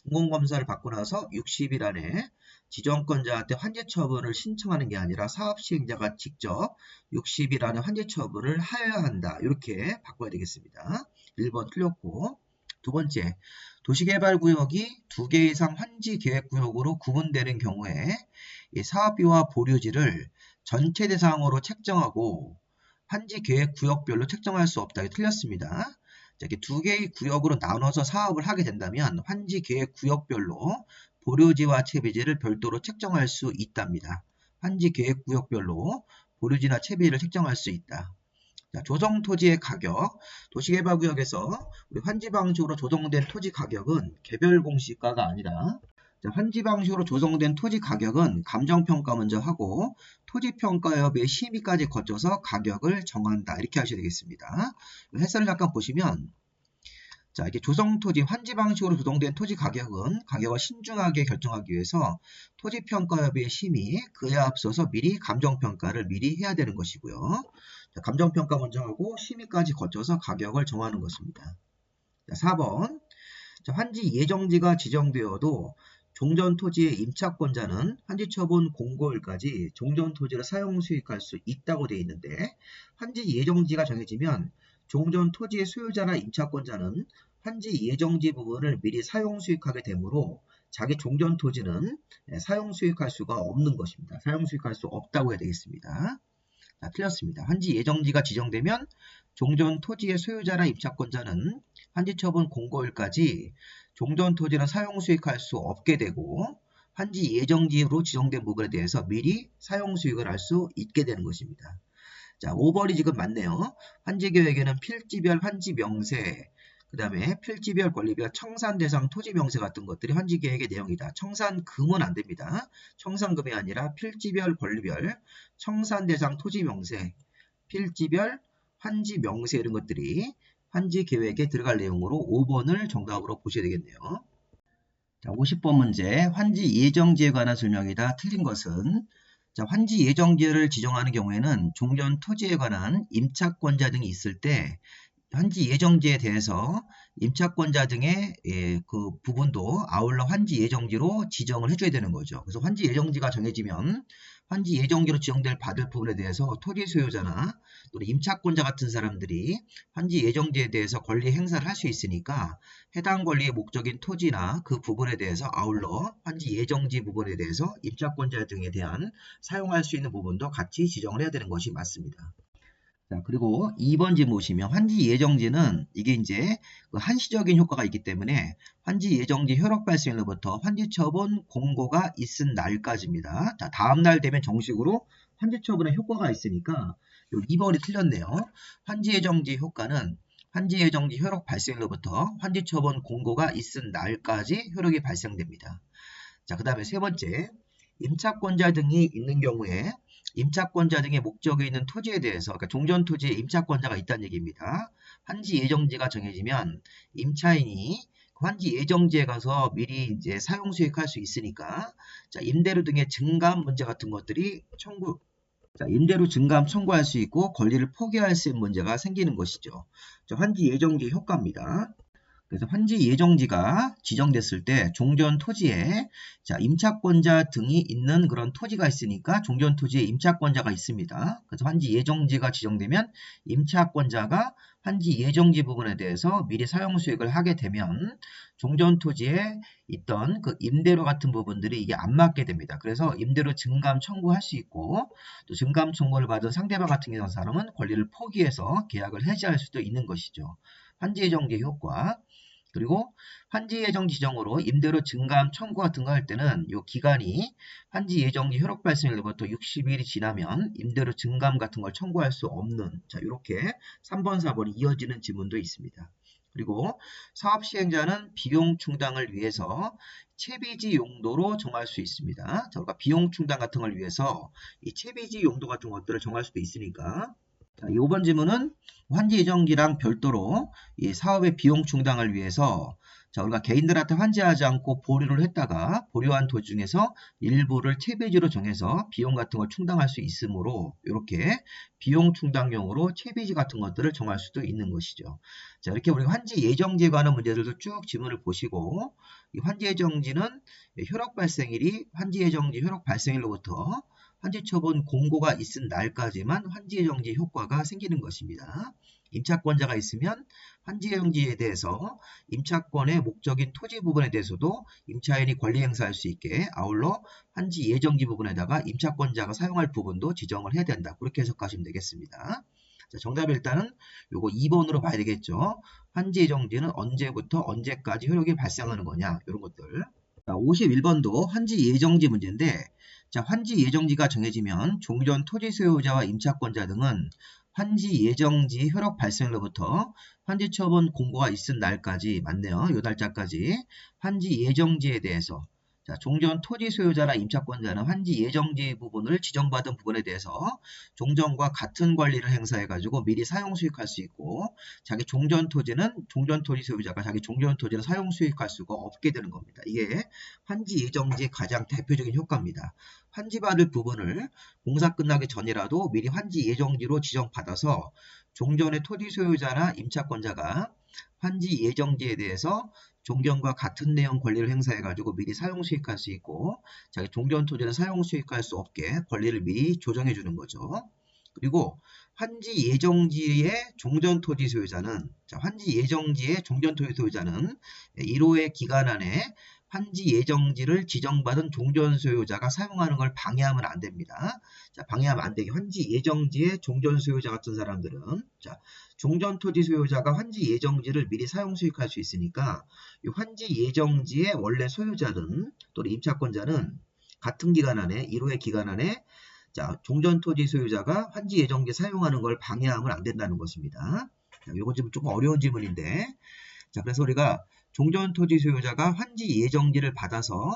준공검사를 받고 나서 60일 안에 지정권자한테 환지 처분을 신청하는 게 아니라 사업 시행자가 직접 60일 안에 환지 처분을 하여야 한다. 이렇게 바꿔야 되겠습니다. 1번 틀렸고, 두 번째, 도시개발구역이 2개 이상 환지계획구역으로 구분되는 경우에 이 사업비와 보류지를 전체 대상으로 책정하고 환지계획구역별로 책정할 수 없다. 이게 틀렸습니다. 자, 이렇게 2개의 구역으로 나눠서 사업을 하게 된다면 환지계획구역별로 보류지와 채비지를 별도로 책정할 수 있답니다. 환지계획구역별로 보류지나 채비지를 책정할 수 있다. 자, 조성 토지의 가격, 도시개발구역에서 우리 환지 방식으로 조성된 토지 가격은 개별 공시가가 아니라, 자, 환지 방식으로 조성된 토지 가격은 감정평가 먼저 하고 토지평가협의 심의까지 거쳐서 가격을 정한다. 이렇게 하셔야 되겠습니다. 해설을 잠깐 보시면, 자, 이렇게 조성토지, 환지 방식으로 조성된 토지 가격은 가격을 신중하게 결정하기 위해서 토지평가협의 심의, 그에 앞서서 미리 감정평가를 미리 해야 되는 것이고요. 자, 감정평가 먼저 하고 심의까지 거쳐서 가격을 정하는 것입니다. 자, 4번. 자, 환지 예정지가 지정되어도 종전 토지의 임차권자는 환지 처분 공고일까지 종전 토지를 사용 수익할 수 있다고 되어 있는데 환지 예정지가 정해지면 종전 토지의 소유자나 임차권자는 환지 예정지 부분을 미리 사용 수익하게 되므로 자기 종전 토지는 사용 수익할 수가 없는 것입니다. 사용 수익할 수 없다고 해야 되겠습니다. 자, 틀렸습니다. 환지 예정지가 지정되면 종전 토지의 소유자나 임차권자는 환지 처분 공고일까지 종전 토지는 사용 수익할 수 없게 되고 환지 예정지로 지정된 부분에 대해서 미리 사용 수익을 할 수 있게 되는 것입니다. 자, 5번이 지금 맞네요. 환지 계획에는 필지별 환지 명세, 그 다음에 필지별 권리별 청산 대상 토지 명세 같은 것들이 환지 계획의 내용이다. 청산금은 안 됩니다. 청산금이 아니라 필지별 권리별 청산 대상 토지 명세, 필지별 환지 명세 이런 것들이 환지 계획에 들어갈 내용으로 5번을 정답으로 보셔야 되겠네요. 자, 50번 문제. 환지 예정지에 관한 설명이다. 틀린 것은 자, 환지 예정지를 지정하는 경우에는 종전 토지에 관한 임차권자 등이 있을 때 환지 예정지에 대해서 임차권자 등의 그 부분도 아울러 환지 예정지로 지정을 해줘야 되는 거죠. 그래서 환지 예정지가 정해지면 환지 예정지로 지정될 받을 부분에 대해서 토지 소유자나 또는 임차권자 같은 사람들이 환지 예정지에 대해서 권리 행사를 할 수 있으니까 해당 권리의 목적인 토지나 그 부분에 대해서 아울러 환지 예정지 부분에 대해서 임차권자 등에 대한 사용할 수 있는 부분도 같이 지정을 해야 되는 것이 맞습니다. 자, 그리고 2번 질문 보시면 환지 예정지는 이게 이제 그 한시적인 효과가 있기 때문에 환지 예정지 효력 발생일로부터 환지 처분 공고가 있은 날까지입니다. 자, 다음 날 되면 정식으로 환지 처분의 효과가 있으니까 요 2번이 틀렸네요. 환지 예정지 효과는 환지 예정지 효력 발생일로부터 환지 처분 공고가 있은 날까지 효력이 발생됩니다. 자, 그 다음에 세 번째, 임차권자 등이 있는 경우에 임차권자 등의 목적이 있는 토지에 대해서, 그러니까 종전 토지에 임차권자가 있다는 얘기입니다. 환지 예정지가 정해지면 임차인이 환지 예정지에 가서 미리 이제 사용 수익할 수 있으니까, 자, 임대료 등의 증감 문제 같은 것들이 임대료 증감 청구할 수 있고 권리를 포기할 수 있는 문제가 생기는 것이죠. 자, 환지 예정지 효과입니다. 그래서 환지 예정지가 지정됐을 때 종전 토지에 자, 임차권자 등이 있는 그런 토지가 있으니까 종전 토지에 임차권자가 있습니다. 그래서 환지 예정지가 지정되면 임차권자가 환지 예정지 부분에 대해서 미리 사용 수익을 하게 되면 종전 토지에 있던 그 임대료 같은 부분들이 이게 안 맞게 됩니다. 그래서 임대료 증감 청구할 수 있고 또 증감 청구를 받은 상대방 같은 경우 사람은 권리를 포기해서 계약을 해지할 수도 있는 것이죠. 환지 예정지 효과. 그리고 환지 예정 지정으로 임대료 증감 청구 같은 거 할 때는 이 기간이 환지 예정지 효력 발생일로부터 60일이 지나면 임대료 증감 같은 걸 청구할 수 없는, 자, 이렇게 3번, 4번이 이어지는 지문도 있습니다. 그리고 사업 시행자는 비용 충당을 위해서 채비지 용도로 정할 수 있습니다. 자, 그러니까 비용 충당 같은 걸 위해서 이 채비지 용도 같은 것들을 정할 수도 있으니까. 자, 5번 질문은 환지 예정지랑 별도로 이 사업의 비용 충당을 위해서 자, 우리가 개인들한테 환지하지 않고 보류를 했다가 보류한 도중에서 일부를 채비지로 정해서 비용 같은 걸 충당할 수 있으므로 이렇게 비용 충당용으로 채비지 같은 것들을 정할 수도 있는 것이죠. 자, 이렇게 우리가 환지 예정지에 관한 문제들도 쭉 지문을 보시고 이 환지 예정지는 효력 발생일이 환지 예정지 효력 발생일로부터 환지 처분 공고가 있은 날까지만 환지 예정지 효과가 생기는 것입니다. 임차권자가 있으면 환지 예정지에 대해서 임차권의 목적인 토지 부분에 대해서도 임차인이 권리 행사할 수 있게 아울러 환지 예정지 부분에다가 임차권자가 사용할 부분도 지정을 해야 된다. 그렇게 해석하시면 되겠습니다. 자, 정답 일단은 요거 2번으로 봐야 되겠죠. 환지 예정지는 언제부터 언제까지 효력이 발생하는 거냐 이런 것들. 자, 51번도 환지 예정지 문제인데 자, 환지 예정지가 정해지면 종전 토지 소유자와 임차권자 등은 환지 예정지 효력 발생일로부터 환지 처분 공고가 있은 날까지 맞네요. 요 날짜까지 환지 예정지에 대해서 자, 종전 토지 소유자나 임차권자는 환지 예정지 부분을 지정받은 부분에 대해서 종전과 같은 권리를 행사해가지고 미리 사용 수익할 수 있고 자기 종전 토지는 종전 토지 소유자가 자기 종전 토지를 사용 수익할 수가 없게 되는 겁니다. 이게 환지 예정지의 가장 대표적인 효과입니다. 환지받을 부분을 공사 끝나기 전이라도 미리 환지 예정지로 지정받아서 종전의 토지 소유자나 임차권자가 환지 예정지에 대해서 종전과 같은 내용 권리를 행사해가지고 미리 사용 수익할 수 있고, 자기 종전 토지는 사용 수익할 수 없게 권리를 미리 조정해 주는 거죠. 그리고 환지 예정지의 종전 토지 소유자는, 환지 예정지의 종전 토지 소유자는 1호의 기간 안에 환지 예정지를 지정받은 종전 소유자가 사용하는 걸 방해하면 안 됩니다. 자, 방해하면 안 되게 환지 예정지의 종전 소유자 같은 사람들은, 자, 종전 토지 소유자가 환지 예정지를 미리 사용 수익할 수 있으니까 이 환지 예정지의 원래 소유자든 또는 임차권자는 같은 기간 안에 1호의 기간 안에 자, 종전 토지 소유자가 환지 예정지 사용하는 걸 방해하면 안 된다는 것입니다. 자, 이건 조금 어려운 질문인데, 자, 그래서 우리가 종전 토지 소유자가 환지 예정지를 받아서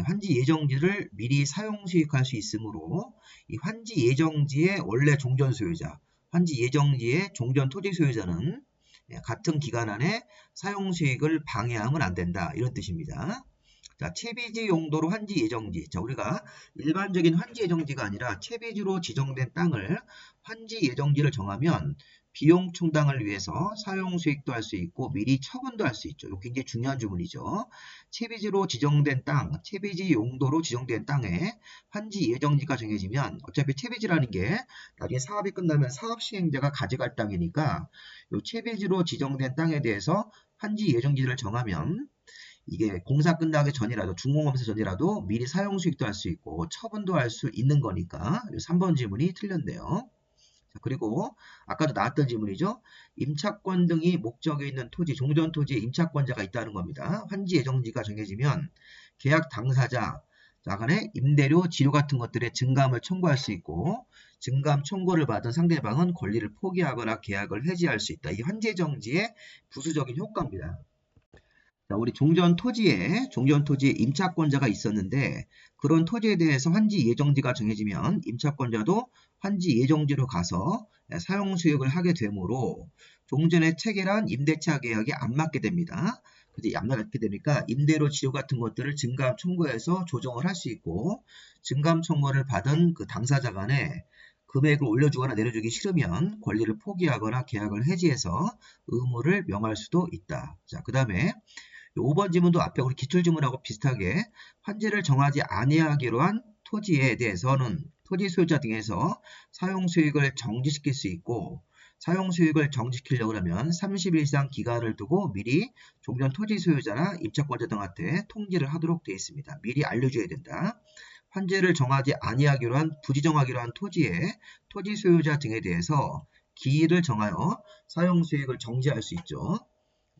환지 예정지를 미리 사용 수익할 수 있으므로 이 환지 예정지의 원래 종전 소유자, 환지 예정지의 종전 토지 소유자는 같은 기간 안에 사용 수익을 방해하면 안 된다. 이런 뜻입니다. 자, 채비지 용도로 환지 예정지. 자, 우리가 일반적인 환지 예정지가 아니라 채비지로 지정된 땅을 환지 예정지를 정하면 비용 충당을 위해서 사용 수익도 할 수 있고 미리 처분도 할 수 있죠. 이거 굉장히 중요한 주문이죠. 채비지로 지정된 땅, 채비지 용도로 지정된 땅에 환지 예정지가 정해지면 어차피 채비지라는 게 나중에 사업이 끝나면 사업 시행자가 가져갈 땅이니까 이 채비지로 지정된 땅에 대해서 환지 예정지를 정하면 이게 공사 끝나기 전이라도 준공검사 전이라도 미리 사용 수익도 할 수 있고 처분도 할 수 있는 거니까 3번 질문이 틀렸네요. 자, 그리고 아까도 나왔던 질문이죠. 임차권 등이 목적에 있는 토지, 종전 토지에 임차권자가 있다는 겁니다. 환지 예정지가 정해지면 계약 당사자 간에 임대료, 지료 같은 것들의 증감을 청구할 수 있고 증감 청구를 받은 상대방은 권리를 포기하거나 계약을 해지할 수 있다. 이 환지 예정지의 부수적인 효과입니다. 자, 우리 종전 토지에 임차권자가 있었는데 그런 토지에 대해서 환지 예정지가 정해지면 임차권자도 환지 예정지로 가서 사용 수익을 하게 되므로 종전에 체결한 임대차 계약이 안 맞게 됩니다. 그래서 안 맞게 되니까 임대료 지료 같은 것들을 증감 청구해서 조정을 할 수 있고 증감 청구를 받은 그 당사자 간에 금액을 올려주거나 내려주기 싫으면 권리를 포기하거나 계약을 해지해서 의무를 명할 수도 있다. 자, 그 다음에 5번 지문도 앞에 우리 기출지문하고 비슷하게 환지를 정하지 아니하기로 한 토지에 대해서는 토지 소유자 등에서 사용 수익을 정지시킬 수 있고 사용 수익을 정지시키려고 하면 30일 이상 기간을 두고 미리 종전 토지 소유자나 임차권자 등한테 통지를 하도록 되어 있습니다. 미리 알려줘야 된다. 환지를 정하지 아니하기로 한 부지정하기로 한 토지의 토지 소유자 등에 대해서 기일을 정하여 사용 수익을 정지할 수 있죠.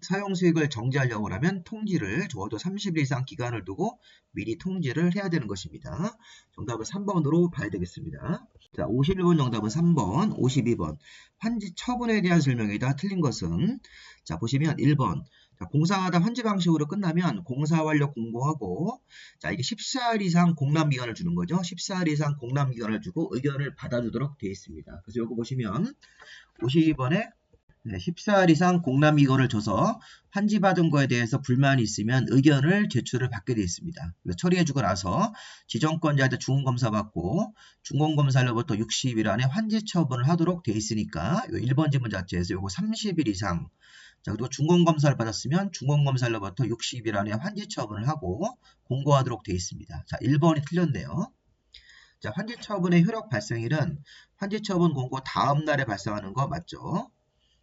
사용 수익을 정지하려고 하면 통지를 적어도 30일 이상 기간을 두고 미리 통지를 해야 되는 것입니다. 정답은 3번으로 봐야 되겠습니다. 자, 51번 정답은 3번, 52번. 환지 처분에 대한 설명이다. 틀린 것은 자, 보시면 1번. 자, 공사하다 환지 방식으로 끝나면 공사 완료 공고하고 자, 이게 14일 이상 공람 기간을 주는 거죠. 14일 이상 공람 기간을 주고 의견을 받아주도록 되어 있습니다. 그래서 이거 보시면 52번에 14일 이상 공람기간을 줘서 환지받은 거에 대해서 불만이 있으면 의견을 제출을 받게 되어 있습니다. 처리해주고 나서 지정권자한테 중공검사 받고 중공검사로부터 60일 안에 환지 처분을 하도록 되어 있으니까 1번 지문 자체에서 요거 30일 이상 자, 그리고 중공검사를 받았으면 중공검사로부터 60일 안에 환지 처분을 하고 공고하도록 되어 있습니다. 자, 1번이 틀렸네요. 자, 환지 처분의 효력 발생일은 환지 처분 공고 다음 날에 발생하는 거 맞죠?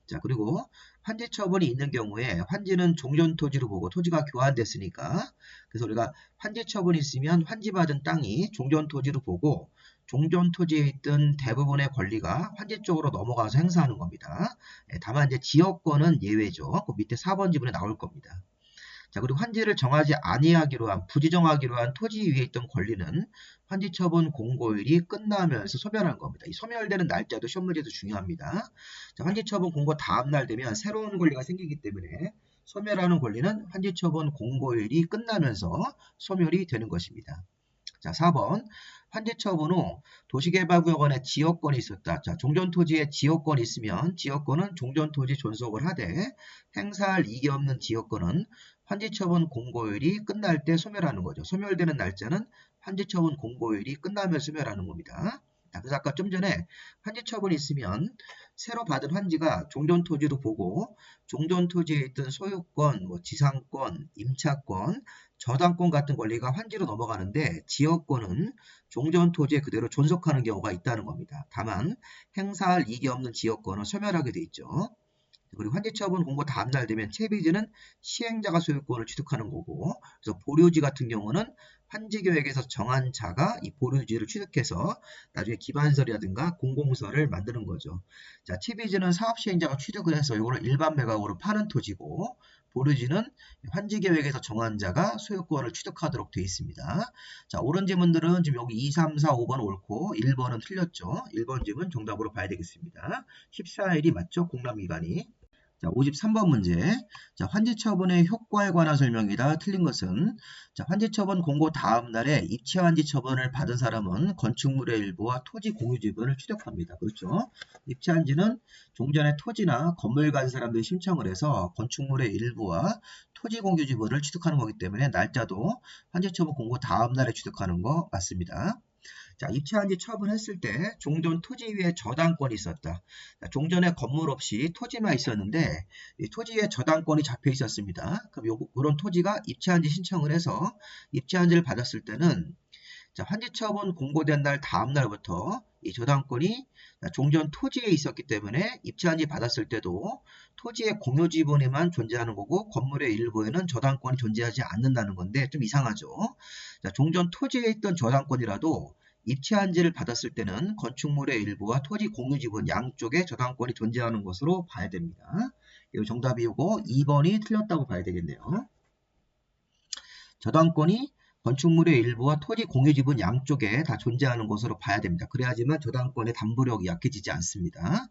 자, 그리고 환지 처분이 있는 경우에 환지는 종전 토지로 보고 토지가 교환됐으니까 그래서 우리가 환지 처분이 있으면 환지받은 땅이 종전 토지로 보고 종전 토지에 있던 대부분의 권리가 환지 쪽으로 넘어가서 행사하는 겁니다. 다만 이제 지역권은 예외죠. 그 밑에 4번 지문에 나올 겁니다. 자, 그리고 환지를 정하지 아니하기로 한 부지정하기로 한 토지 위에 있던 권리는 환지 처분 공고일이 끝나면서 소멸한 겁니다. 이 소멸되는 날짜도 시험 문제도 중요합니다. 자, 환지 처분 공고 다음 날 되면 새로운 권리가 생기기 때문에 소멸하는 권리는 환지 처분 공고일이 끝나면서 소멸이 되는 것입니다. 자, 4번. 환지 처분 후 도시개발구역원에 지역권이 있었다. 자, 종전토지에 지역권이 있으면 지역권은 종전토지 존속을 하되 행사할 이익이 없는 지역권은 환지처분 공고일이 끝날 때 소멸하는 거죠. 소멸되는 날짜는 환지처분 공고일이 끝나면 소멸하는 겁니다. 그래서 아까 좀 전에 환지 처분이 있으면 새로 받은 환지가 종전 토지도 보고 종전 토지에 있던 소유권, 뭐 지상권, 임차권, 저당권 같은 권리가 환지로 넘어가는데 지역권은 종전 토지에 그대로 존속하는 경우가 있다는 겁니다. 다만 행사할 이익이 없는 지역권은 소멸하게 돼 있죠. 그리고 환지 처분 공고 다음날 되면 채비지는 시행자가 소유권을 취득하는 거고, 그래서 보류지 같은 경우는 환지 계획에서 정한 자가 이 보류지를 취득해서 나중에 기반설이라든가 공공서를 만드는 거죠. 자, 채비지는 사업 시행자가 취득을 해서 이거를 일반 매각으로 파는 토지고, 보류지는 환지 계획에서 정한 자가 소유권을 취득하도록 되어 있습니다. 자, 옳은 지문들은 지금 여기 2, 3, 4, 5번 옳고 1번은 틀렸죠. 1번 지문 정답으로 봐야 되겠습니다. 14일이 맞죠? 공람기간이. 자, 53번 문제. 자, 환지처분의 효과에 관한 설명이다. 틀린 것은, 자, 환지처분 공고 다음 날에 입체환지 처분을 받은 사람은 건축물의 일부와 토지 공유지분을 취득합니다. 그렇죠? 입체환지는 종전에 토지나 건물 가진 사람들이 신청을 해서 건축물의 일부와 토지 공유지분을 취득하는 거기 때문에 날짜도 환지처분 공고 다음 날에 취득하는 거 맞습니다. 자, 입체환지 처분했을 때 종전 토지 위에 저당권이 있었다. 종전에 건물 없이 토지만 있었는데 이 토지에 저당권이 잡혀 있었습니다. 그럼 이런 토지가 입체환지 신청을 해서 입체환지를 받았을 때는, 자, 환지 처분 공고된 날 다음 날부터 이 저당권이 종전 토지에 있었기 때문에 입체환지 받았을 때도 토지의 공유 지분에만 존재하는 거고 건물의 일부에는 저당권이 존재하지 않는다는 건데 좀 이상하죠. 자, 종전 토지에 있던 저당권이라도 입체환지를 받았을 때는 건축물의 일부와 토지 공유 지분 양쪽에 저당권이 존재하는 것으로 봐야 됩니다. 이거 정답이고 2번이 틀렸다고 봐야 되겠네요. 저당권이 건축물의 일부와 토지 공유 지분 양쪽에 다 존재하는 것으로 봐야 됩니다. 그래야지만 저당권의 담보력이 약해지지 않습니다.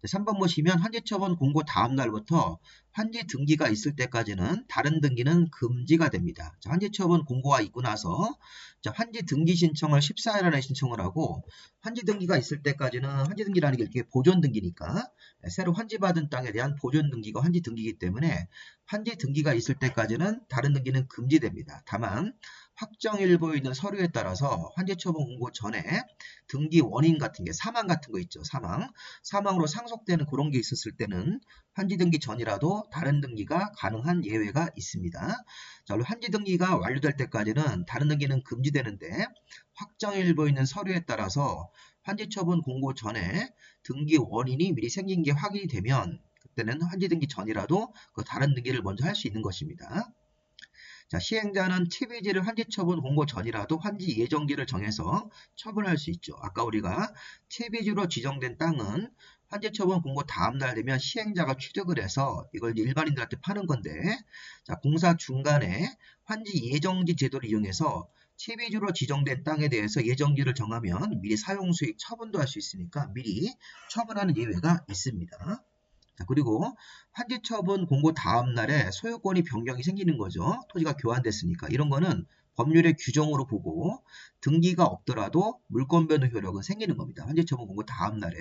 3번 보시면 환지처분 공고 다음 날부터 환지 등기가 있을 때까지는 다른 등기는 금지가 됩니다. 자, 환지처분 공고가 있고 나서, 자, 환지 등기 신청을 14일 안에 신청을 하고, 환지 등기가 있을 때까지는, 환지 등기라는 게 이렇게 보존 등기니까 새로 환지받은 땅에 대한 보존 등기가 환지 등기이기 때문에 환지 등기가 있을 때까지는 다른 등기는 금지됩니다. 다만 확정일보에 있는 서류에 따라서 환지처분 공고 전에 등기 원인 같은 게 사망 같은 거 있죠. 사망으로 상속되는 그런 게 있었을 때는 환지 등기 전이라도 다른 등기가 가능한 예외가 있습니다. 자, 환지 등기가 완료될 때까지는 다른 등기는 금지되는데 확정일보에 있는 서류에 따라서 환지 처분 공고 전에 등기 원인이 미리 생긴 게 확인이 되면 그때는 환지 등기 전이라도 그 다른 등기를 먼저 할 수 있는 것입니다. 자, 시행자는 채비지를 환지 처분 공고 전이라도 환지 예정지를 정해서 처분할 수 있죠. 아까 우리가 채비지로 지정된 땅은 환지 처분 공고 다음 날 되면 시행자가 취득을 해서 이걸 일반인들한테 파는 건데, 자, 공사 중간에 환지 예정지 제도를 이용해서 채비지로 지정된 땅에 대해서 예정지를 정하면 미리 사용수익 처분도 할 수 있으니까 미리 처분하는 예외가 있습니다. 자, 그리고 환지 처분 공고 다음 날에 소유권이 변경이 생기는 거죠. 토지가 교환됐으니까. 이런 거는 법률의 규정으로 보고 등기가 없더라도 물권 변동 효력은 생기는 겁니다. 환지 처분 공고 다음 날에.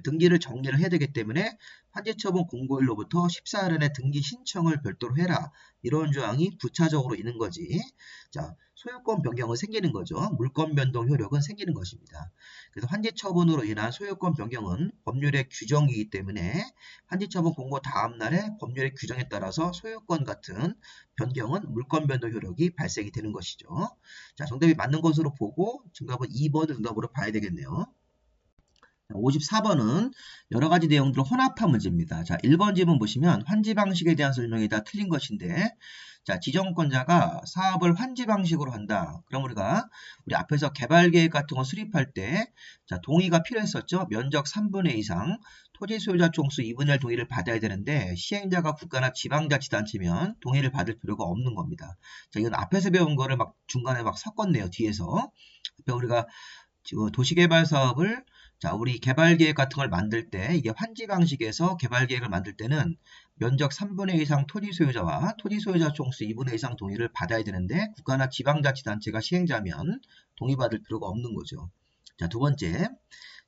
등기를 정리를 해야 되기 때문에 환지 처분 공고일로부터 14일 안에 등기 신청을 별도로 해라. 이런 조항이 부차적으로 있는 거지. 자, 소유권 변경은 생기는 거죠. 물권 변동 효력은 생기는 것입니다. 그래서 환지 처분으로 인한 소유권 변경은 법률의 규정이기 때문에 환지 처분 공고 다음 날에 법률의 규정에 따라서 소유권 같은 변경은 물권 변동 효력이 발생이 되는 것이죠. 자, 정답이 맞는 것으로 보고 정답은 2번 정답으로 봐야 되겠네요. 54번은 여러 가지 내용들을 혼합한 문제입니다. 자, 1번 지문 보시면 환지 방식에 대한 설명이 다 틀린 것인데, 자, 지정권자가 사업을 환지 방식으로 한다. 그럼 우리 앞에서 개발 계획 같은 거 수립할 때, 자, 동의가 필요했었죠. 면적 3분의 2 이상, 토지 소유자 총수 2분의 1 동의를 받아야 되는데, 시행자가 국가나 지방자치단체면 동의를 받을 필요가 없는 겁니다. 자, 이건 앞에서 배운 거를 중간에 섞었네요. 뒤에서. 앞에 우리가 도시개발 사업을, 자, 우리 개발계획 같은 걸 만들 때 이게 환지 방식에서 개발계획을 만들 때는 면적 3분의 2 이상 토지 소유자와 토지 소유자 총수 2분의 1 이상 동의를 받아야 되는데 국가나 지방자치단체가 시행자면 동의받을 필요가 없는 거죠. 자, 두 번째,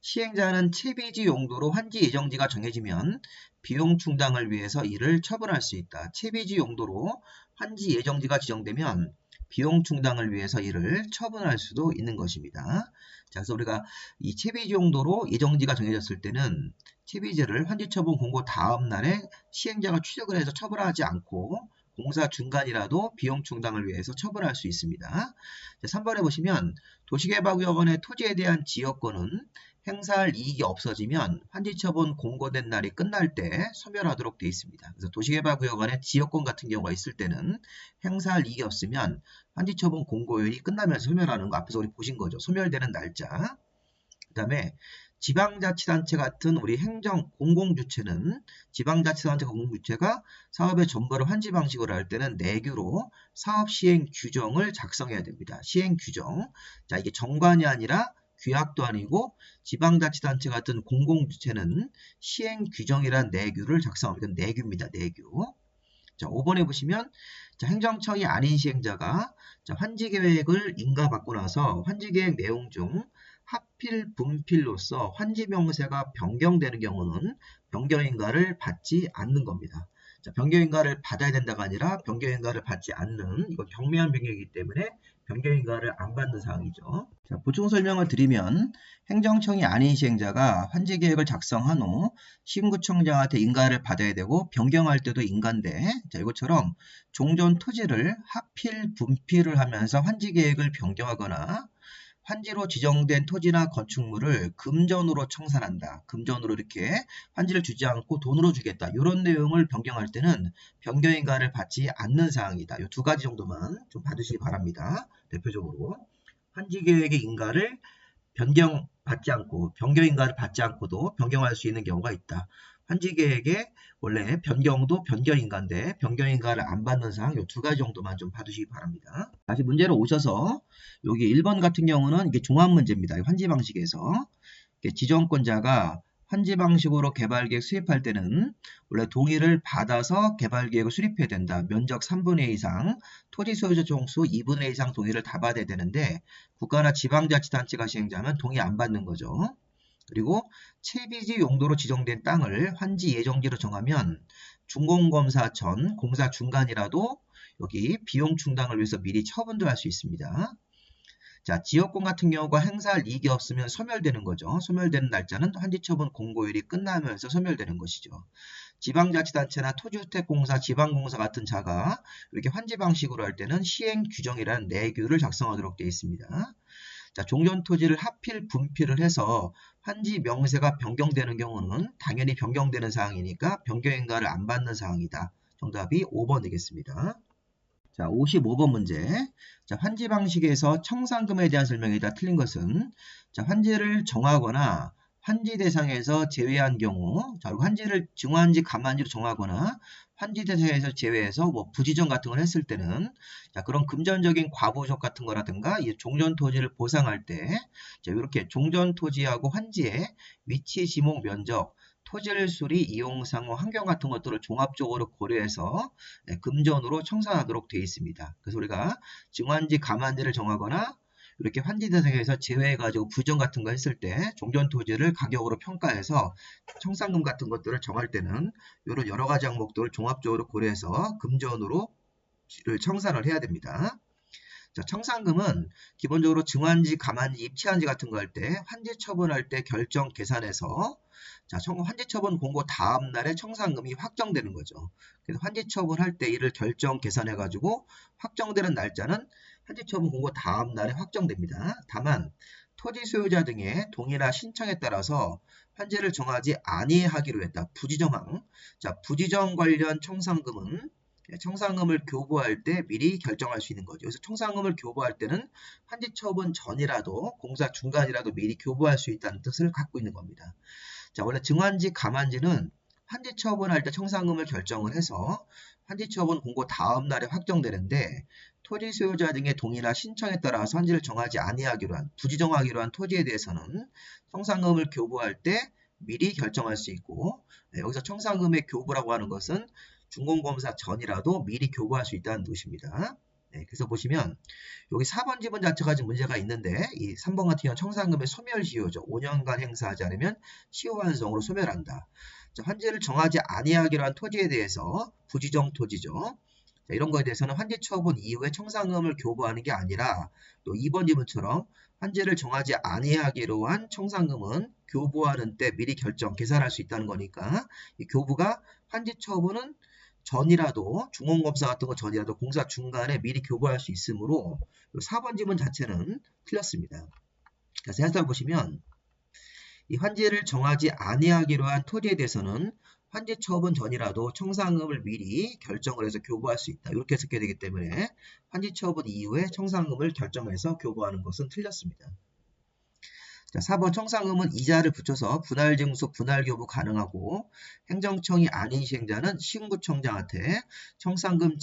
시행자는 채비지 용도로 환지 예정지가 정해지면 비용 충당을 위해서 이를 처분할 수 있다. 채비지 용도로 환지 예정지가 지정되면 비용 충당을 위해서 이를 처분할 수도 있는 것입니다. 자, 그래서 우리가 이 채비지 용도로 예정지가 정해졌을 때는 채비지를 환지처분 공고 다음 날에 시행자가 취득을 해서 처분하지 않고 공사 중간이라도 비용 충당을 위해서 처분할 수 있습니다. 자, 3번에 보시면 도시개발구역원의 토지에 대한 지역권은 행사할 이익이 없어지면 환지처분 공고된 날이 끝날 때 소멸하도록 되어 있습니다. 그래서 도시개발구역원의 지역권 같은 경우가 있을 때는 행사할 이익이 없으면 환지처분 공고일이 끝나면서 소멸하는 거 앞에서 우리 보신 거죠. 소멸되는 날짜. 그 다음에 지방자치단체 같은 우리 행정 공공주체는 지방자치단체 공공주체가 사업의 전부를 환지 방식으로 할 때는 내규로 사업 시행 규정을 작성해야 됩니다. 시행 규정. 자, 이게 정관이 아니라 규약도 아니고 지방자치단체 같은 공공주체는 시행 규정이란 내규를 작성합니다. 이건 내규입니다. 내규. 자, 5번에 보시면 자, 행정청이 아닌 시행자가 자, 환지계획을 인가받고 나서 환지계획 내용 중 하필 분필로서 환지명세가 변경되는 경우는 변경인가를 받지 않는 겁니다. 자, 변경인가를 받아야 된다가 아니라 변경인가를 받지 않는, 이건 경미한 변경이기 때문에 변경인가를 안 받는 사항이죠. 자, 보충 설명을 드리면 행정청이 아닌 시행자가 환지계획을 작성한 후 시군구청장한테 인가를 받아야 되고 변경할 때도 인가인데, 자, 이것처럼 종전 토지를 하필 분필을 하면서 환지계획을 변경하거나 환지로 지정된 토지나 건축물을 금전으로 청산한다. 금전으로 이렇게 환지를 주지 않고 돈으로 주겠다. 이런 내용을 변경할 때는 변경인가를 받지 않는 사항이다. 이 두 가지 정도만 좀 봐주시기 바랍니다. 대표적으로 환지계획의 인가를 변경받지 않고 변경인가를 받지 않고도 변경할 수 있는 경우가 있다. 환지계획의 원래 변경도 변경인가인데 변경인가를 안 받는 사항 이 두 가지 정도만 좀 봐주시기 바랍니다. 다시 문제로 오셔서 여기 1번 같은 경우는 이게 종합 문제입니다. 환지 방식에서 지정권자가 환지 방식으로 개발계획 수립할 때는 원래 동의를 받아서 개발계획을 수립해야 된다. 면적 3분의 2 이상, 토지 소유자 총수 2분의 2 이상 동의를 다 받아야 되는데 국가나 지방자치단체가 시행자면 동의 안 받는 거죠. 그리고 채비지 용도로 지정된 땅을 환지 예정지로 정하면 준공검사 전 공사 중간이라도 여기 비용 충당을 위해서 미리 처분도 할 수 있습니다. 자, 지역권 같은 경우가 행사할 이익이 없으면 소멸되는 거죠. 소멸되는 날짜는 환지처분 공고일이 끝나면서 소멸되는 것이죠. 지방자치단체나 토지주택공사, 지방공사 같은 자가 이렇게 환지 방식으로 할 때는 시행 규정이라는 내규를 작성하도록 되어 있습니다. 자, 종전 토지를 하필 분필을 해서 환지 명세가 변경되는 경우는 당연히 변경되는 사항이니까 변경인가를 안 받는 사항이다. 정답이 5번 되겠습니다. 자, 55번 문제. 자, 환지 방식에서 청산금에 대한 설명이다. 틀린 것은 자, 환지를 정하거나 환지 대상에서 제외한 경우, 자, 환지를 증환지, 감환지로 정하거나 환지 대상에서 제외해서 뭐 부지정 같은 걸 했을 때는 자, 그런 금전적인 과부족 같은 거라든가 이 종전 토지를 보상할 때 자, 이렇게 종전 토지하고 환지의 위치, 지목, 면적, 토지를 수리, 이용상호, 환경 같은 것들을 종합적으로 고려해서 금전으로 청산하도록 되어 있습니다. 그래서 우리가 증환지, 감환지를 정하거나 이렇게 환지 대상에서 제외해가지고 부정 같은 거 했을 때 종전 토지를 가격으로 평가해서 청산금 같은 것들을 정할 때는 이런 여러 가지 항목들을 종합적으로 고려해서 금전으로 청산을 해야 됩니다. 자, 청산금은 기본적으로 증환지, 감환지, 입치환지 같은 거 할 때 환지 처분할 때 결정 계산해서 자, 환지 처분 공고 다음 날에 청산금이 확정되는 거죠. 그래서 환지 처분할 때 이를 결정 계산해 가지고 확정되는 날짜는 환지 처분 공고 다음 날에 확정됩니다. 다만 토지 소유자 등의 동의나 신청에 따라서 환지를 정하지 아니하기로 했다. 부지정항. 자, 부지정 관련 청산금은 청산금을 교부할 때 미리 결정할 수 있는 거죠. 그래서 청산금을 교부할 때는 환지 처분 전이라도 공사 중간이라도 미리 교부할 수 있다는 뜻을 갖고 있는 겁니다. 자, 원래 증환지, 감환지는 환지 처분할 때 청산금을 결정을 해서 환지 처분 공고 다음 날에 확정되는데 토지 소유자 등의 동의나 신청에 따라서 환지를 정하지 아니하기로 한, 부지정하기로 한 토지에 대해서는 청산금을 교부할 때 미리 결정할 수 있고 여기서 청산금의 교부라고 하는 것은 준공검사 전이라도 미리 교부할 수 있다는 뜻입니다. 그래서 보시면 여기 4번 지문 자체가 지금 문제가 있는데 이 3번 같은 경우는 청산금의 소멸시효죠. 5년간 행사하지 않으면 시효환성으로 소멸한다. 자, 환지를 정하지 아니하기로 한 토지에 대해서 부지정 토지죠. 자, 이런 거에 대해서는 환지 처분 이후에 청산금을 교부하는 게 아니라 또 2번 지문처럼 환지를 정하지 아니하기로 한 청산금은 교부하는 때 미리 계산할 수 있다는 거니까 이 교부가 환지 처분은 전이라도 중원검사 같은 거 전이라도 공사 중간에 미리 교부할 수 있으므로 4번 지문 자체는 틀렸습니다. 그래서 해설 보시면 이 환지를 정하지 아니하기로 한 토지에 대해서는 환지 처분 전이라도 청산금을 미리 결정을 해서 교부할 수 있다. 이렇게 해석해야 되기 때문에 환지 처분 이후에 청산금을 결정해서 교부하는 것은 틀렸습니다. 자, 4번 청산금은 이자를 붙여서 분할증수, 분할교부 가능하고 행정청이 아닌 시행자는 시군구청장한테 청산금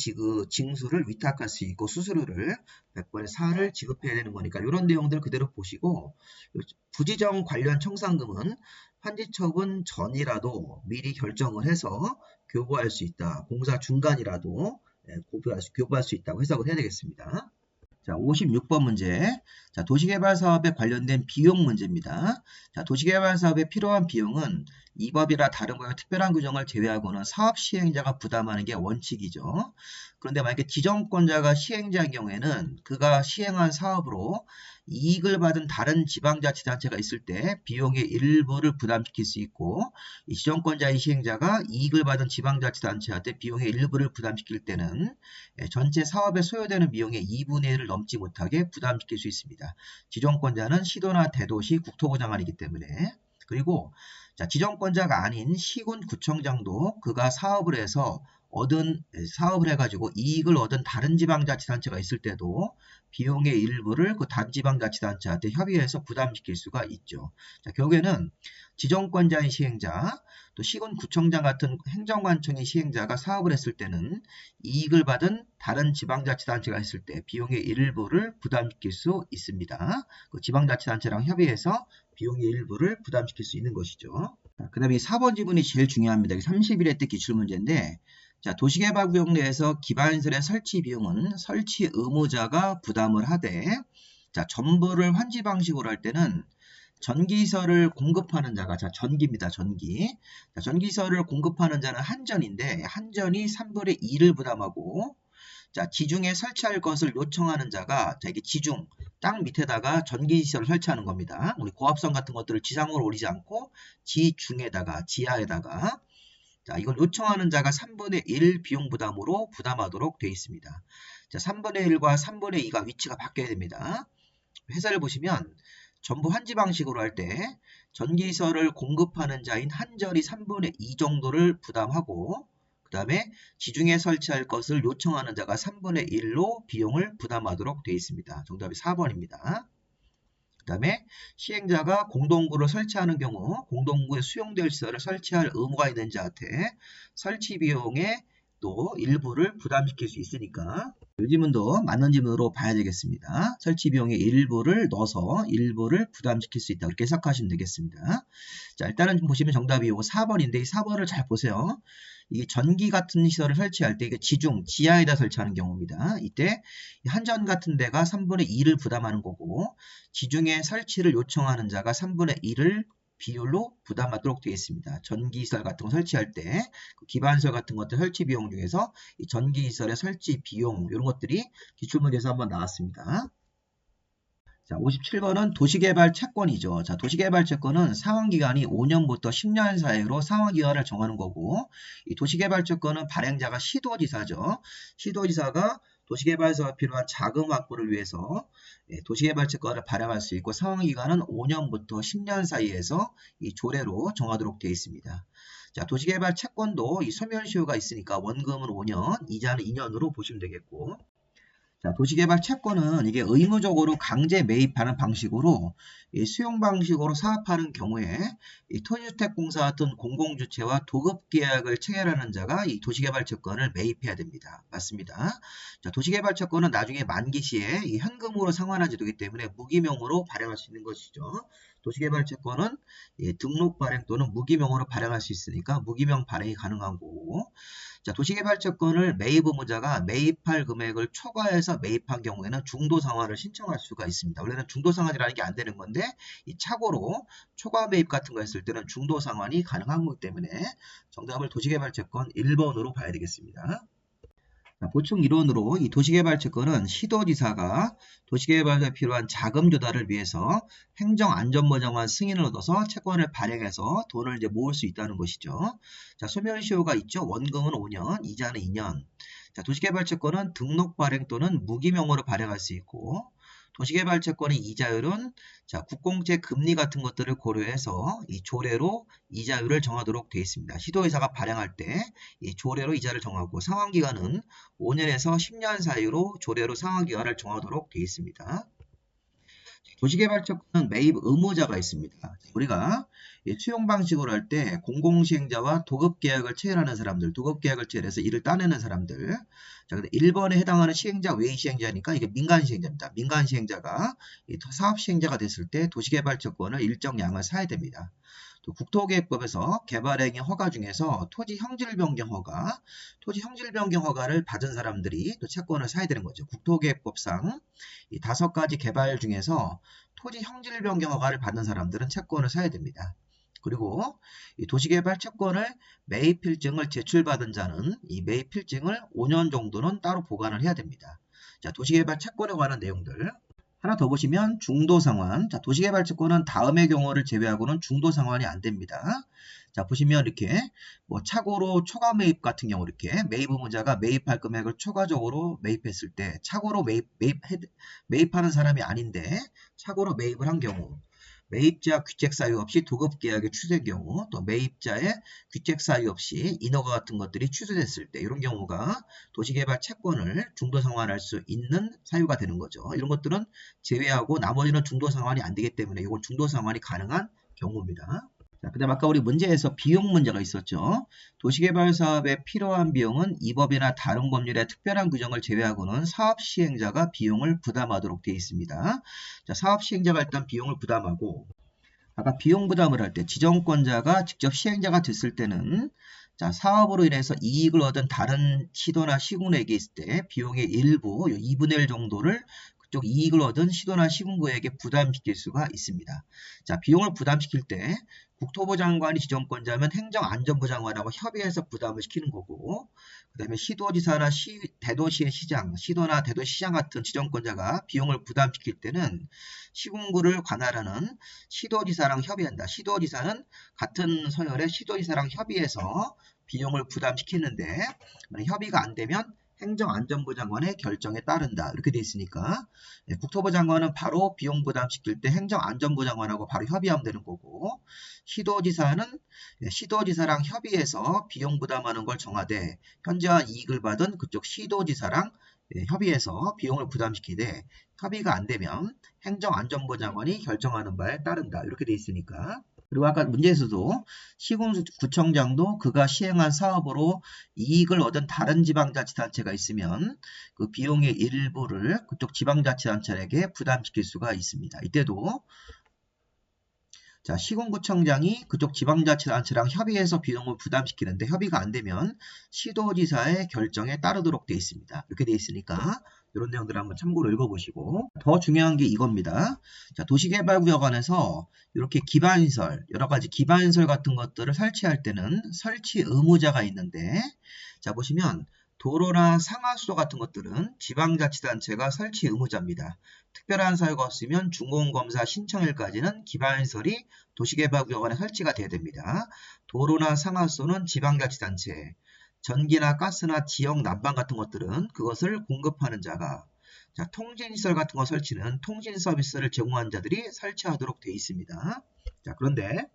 징수를 위탁할 수 있고 수수료를 100번의 4를 지급해야 되는 거니까 이런 내용들 그대로 보시고 부지정 관련 청산금은 환지처분 전이라도 미리 결정을 해서 교부할 수 있다. 공사 중간이라도 교부할 수 있다고 해석을 해야 되겠습니다. 자, 56번 문제. 자, 도시개발 사업에 관련된 비용 문제입니다. 자, 도시개발 사업에 필요한 비용은 이 법이나 다른 법의 특별한 규정을 제외하고는 사업 시행자가 부담하는 게 원칙이죠. 그런데 만약에 지정권자가 시행자인 경우에는 그가 시행한 사업으로 이익을 받은 다른 지방자치단체가 있을 때 비용의 일부를 부담시킬 수 있고 이 지정권자의 시행자가 이익을 받은 지방자치단체한테 비용의 일부를 부담시킬 때는 전체 사업에 소요되는 비용의 2분의 1을 넘지 못하게 부담시킬 수 있습니다. 지정권자는 시도나 대도시 국토부 장관이기 때문에 그리고 자, 지정권자가 아닌 시군구청장도 그가 사업을 해가지고 이익을 얻은 다른 지방자치단체가 있을 때도 비용의 일부를 그 단지방자치단체한테 협의해서 부담시킬 수가 있죠. 자, 결국에는 지정권자인 시행자, 또 시군구청장 같은 행정관청의 시행자가 사업을 했을 때는 이익을 받은 다른 지방자치단체가 있을 때 비용의 일부를 부담시킬 수 있습니다. 그 지방자치단체랑 협의해서 비용의 일부를 부담시킬 수 있는 것이죠. 그 다음에 4번 지문이 제일 중요합니다. 31회 때 기출문제인데 자, 도시개발구역 내에서 기반시설의 설치 비용은 설치 의무자가 부담을 하되 자, 전부를 환지 방식으로 할 때는 전기시설을 공급하는 자가 자, 전기입니다. 전기. 자, 전기시설을 공급하는 자는 한전인데 한전이 3분의 2를 부담하고 자, 지중에 설치할 것을 요청하는 자가 자, 이게 지중 땅 밑에다가 전기시설을 설치하는 겁니다. 우리 고압선 같은 것들을 지상으로 올리지 않고 지하에다가 자, 이걸 요청하는 자가 3분의 1 비용 부담으로 부담하도록 되어 있습니다. 자, 3분의 1과 3분의 2가 위치가 바뀌어야 됩니다. 회사를 보시면 전부 환지 방식으로 할 때 전기시설을 공급하는 자인 한전이 3분의 2 정도를 부담하고 그 다음에 지중에 설치할 것을 요청하는 자가 3분의 1로 비용을 부담하도록 되어 있습니다. 정답이 4번입니다. 그 다음에 시행자가 공동구를 설치하는 경우 공동구에 수용될 시설을 설치할 의무가 있는 자한테 설치 비용의 또 일부를 부담시킬 수 있으니까 이 지문도 맞는 지문으로 봐야 되겠습니다. 설치 비용의 일부를 넣어서 일부를 부담시킬 수 있다. 그렇게 해석하시면 되겠습니다. 자, 일단은 보시면 정답이 이거 4번인데 이 4번을 잘 보세요. 이게 전기 같은 시설을 설치할 때 이게 지하에다 설치하는 경우입니다. 이때 한전 같은 데가 3분의 2를 부담하는 거고 지중에 설치를 요청하는 자가 3분의 1을 비율로 부담하도록 되어 있습니다. 전기시설 같은 거 설치할 때 기반시설 같은 것들 설치 비용 중에서 이 전기시설의 설치 비용 이런 것들이 기출문제에서 한번 나왔습니다. 자, 57번은 도시개발 채권이죠. 자, 도시개발 채권은 상환기간이 5년부터 10년 사이로 상환기간을 정하는 거고 이 도시개발 채권은 발행자가 시도지사죠. 시도지사가 도시개발 사업에 필요한 자금 확보를 위해서 도시개발 채권을 발행할 수 있고 상환기간은 5년부터 10년 사이에서 이 조례로 정하도록 되어 있습니다. 자, 도시개발 채권도 이 소멸시효가 있으니까 원금은 5년, 이자는 2년으로 보시면 되겠고 자, 도시개발 채권은 이게 의무적으로 강제 매입하는 방식으로 수용 방식으로 사업하는 경우에 이 토지주택공사 같은 공공주체와 도급계약을 체결하는 자가 이 도시개발 채권을 매입해야 됩니다. 맞습니다. 자, 도시개발 채권은 나중에 만기 시에 이 현금으로 상환한 제도이기 때문에 무기명으로 발행할 수 있는 것이죠. 도시개발 채권은 등록 발행 또는 무기명으로 발행할 수 있으니까 무기명 발행이 가능한 거고 자, 도시개발채권을 매입 의무자가 매입할 금액을 초과해서 매입한 경우에는 중도상환을 신청할 수가 있습니다. 원래는 중도상환이라는 게 안 되는 건데 이 착오로 초과 매입 같은 거 했을 때는 중도상환이 가능한 거기 때문에 정답을 도시개발채권 1번으로 봐야 되겠습니다. 자, 보충 이론으로 이 도시개발채권은 시도지사가 도시개발에 필요한 자금 조달을 위해서 행정안전보장관 승인을 얻어서 채권을 발행해서 돈을 이제 모을 수 있다는 것이죠. 자, 소멸시효가 있죠. 원금은 5년, 이자는 2년. 자, 도시개발채권은 등록 발행 또는 무기명으로 발행할 수 있고, 도시개발채권의 이자율은 자, 국공채 금리 같은 것들을 고려해서 이 조례로 이자율을 정하도록 되어 있습니다. 시도의사가 발행할 때 이 조례로 이자를 정하고 상환기간은 5년에서 10년 사이로 조례로 상환기간을 정하도록 되어 있습니다. 도시개발채권은 매입 의무자가 있습니다. 우리가 수용 방식으로 할 때 공공시행자와 도급계약을 체결하는 사람들, 도급계약을 체결해서 이를 따내는 사람들. 자, 근데 1번에 해당하는 시행자, 외시행자니까 이게 민간시행자입니다. 민간시행자가 사업시행자가 됐을 때 도시개발채권을 일정 양을 사야 됩니다. 또 국토계획법에서 개발행위 허가 중에서 토지 형질 변경 허가, 토지 형질 변경 허가를 받은 사람들이 또 채권을 사야 되는 거죠. 국토계획법상 이 5가지 개발 중에서 토지 형질 변경 허가를 받는 사람들은 채권을 사야 됩니다. 그리고 이 도시개발 채권을 매입 필증을 제출받은 자는 이 매입 필증을 5년 정도는 따로 보관을 해야 됩니다. 자, 도시개발 채권에 관한 내용들. 하나 더 보시면 중도상환. 자, 도시개발채권은 다음의 경우를 제외하고는 중도상환이 안 됩니다. 자, 보시면 이렇게 뭐 착오로 초과 매입 같은 경우 이렇게 매입 의무자가 매입할 금액을 초과적으로 매입했을 때 착오로 매입하는 사람이 아닌데 착오로 매입을 한 경우, 매입자 귀책 사유 없이 도급 계약이 취소된 경우, 또 매입자의 귀책 사유 없이 인허가 같은 것들이 취소됐을 때 이런 경우가 도시개발 채권을 중도 상환할 수 있는 사유가 되는 거죠. 이런 것들은 제외하고 나머지는 중도 상환이 안 되기 때문에 이건 중도 상환이 가능한 경우입니다. 자, 그다음 아까 우리 문제에서 비용 문제가 있었죠. 도시개발 사업에 필요한 비용은 이 법이나 다른 법률의 특별한 규정을 제외하고는 사업 시행자가 비용을 부담하도록 되어 있습니다. 자, 사업 시행자가 일단 비용을 부담하고 아까 비용 부담을 할 때 지정권자가 직접 시행자가 됐을 때는 자, 사업으로 인해서 이익을 얻은 다른 시도나 시군에게 있을 때 비용의 일부, 2분의 1 정도를 그쪽 이익을 얻은 시도나 시군구에게 부담시킬 수가 있습니다. 자, 비용을 부담시킬 때 국토부 장관이 지정권자면 행정안전부 장관하고 협의해서 부담을 시키는 거고, 그 다음에 시도지사나 대도시의 시장, 시도나 대도시장 같은 지정권자가 비용을 부담시킬 때는 시군구를 관할하는 시도지사랑 협의한다. 시도지사는 같은 서열의 시도지사랑 협의해서 비용을 부담시키는데 협의가 안 되면 행정안전부 장관의 결정에 따른다. 이렇게 돼 있으니까 국토부 장관은 바로 비용 부담시킬 때 행정안전부 장관하고 바로 협의하면 되는 거고, 시도지사는 시도지사랑 협의해서 비용 부담하는 걸 정하되 현재와 이익을 받은 그쪽 시도지사랑 협의해서 비용을 부담시키되 협의가 안 되면 행정안전부 장관이 결정하는 바에 따른다. 이렇게 돼 있으니까. 그리고 아까 문제에서도 시군구청장도 그가 시행한 사업으로 이익을 얻은 다른 지방자치단체가 있으면 그 비용의 일부를 그쪽 지방자치단체에게 부담시킬 수가 있습니다. 이때도 자, 시군구청장이 그쪽 지방자치단체랑 협의해서 비용을 부담시키는데 협의가 안 되면 시도지사의 결정에 따르도록 되어 있습니다. 이렇게 되어 있으니까 이런 내용들을 한번 참고로 읽어보시고, 더 중요한 게 이겁니다. 자, 도시개발구역 안에서 이렇게 기반시설, 여러 가지 기반시설 같은 것들을 설치할 때는 설치 의무자가 있는데, 자, 보시면 도로나 상하수도 같은 것들은 지방자치단체가 설치 의무자입니다. 특별한 사유가 없으면 준공검사 신청일까지는 기반시설이 도시개발구역안에 설치가 돼야 됩니다. 도로나 상하수도는 지방자치단체, 전기나 가스나 지역 난방 같은 것들은 그것을 공급하는 자가, 자, 통신시설 같은 거 설치는 통신 서비스를 제공하는 자들이 설치하도록 되어 있습니다. 자, 그런데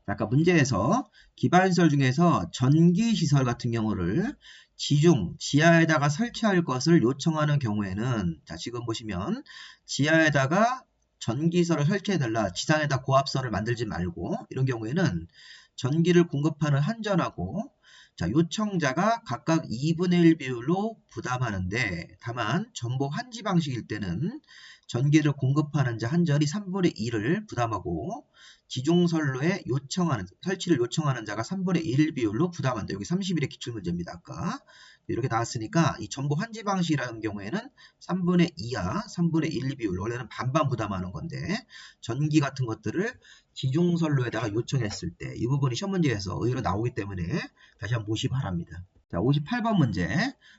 아까 문제에서 기반시설 중에서 전기시설 같은 경우를 지하에다가 설치할 것을 요청하는 경우에는, 자, 지금 보시면 지하에다가 전기시설을 설치해달라, 지상에다 고압선을 만들지 말고, 이런 경우에는 전기를 공급하는 한전하고 자, 요청자가 각각 2분의 1 비율로 부담하는데, 다만 전복 한지 방식일 때는 전기를 공급하는 자 한전이 3분의 1을 부담하고 지중선로에 설치를 요청하는 자가 3분의 1 비율로 부담한다. 여기 31의 기출문제입니다. 아까 이렇게 나왔으니까 이 전복 한지 방식이라는 경우에는 3분의 2와 3분의 1 비율, 원래는 반반 부담하는 건데 전기 같은 것들을 지중선로에다가 요청했을 때 이 부분이 시험 문제에서 의외로 나오기 때문에 다시 한번 보시 바랍니다. 자, 58번 문제.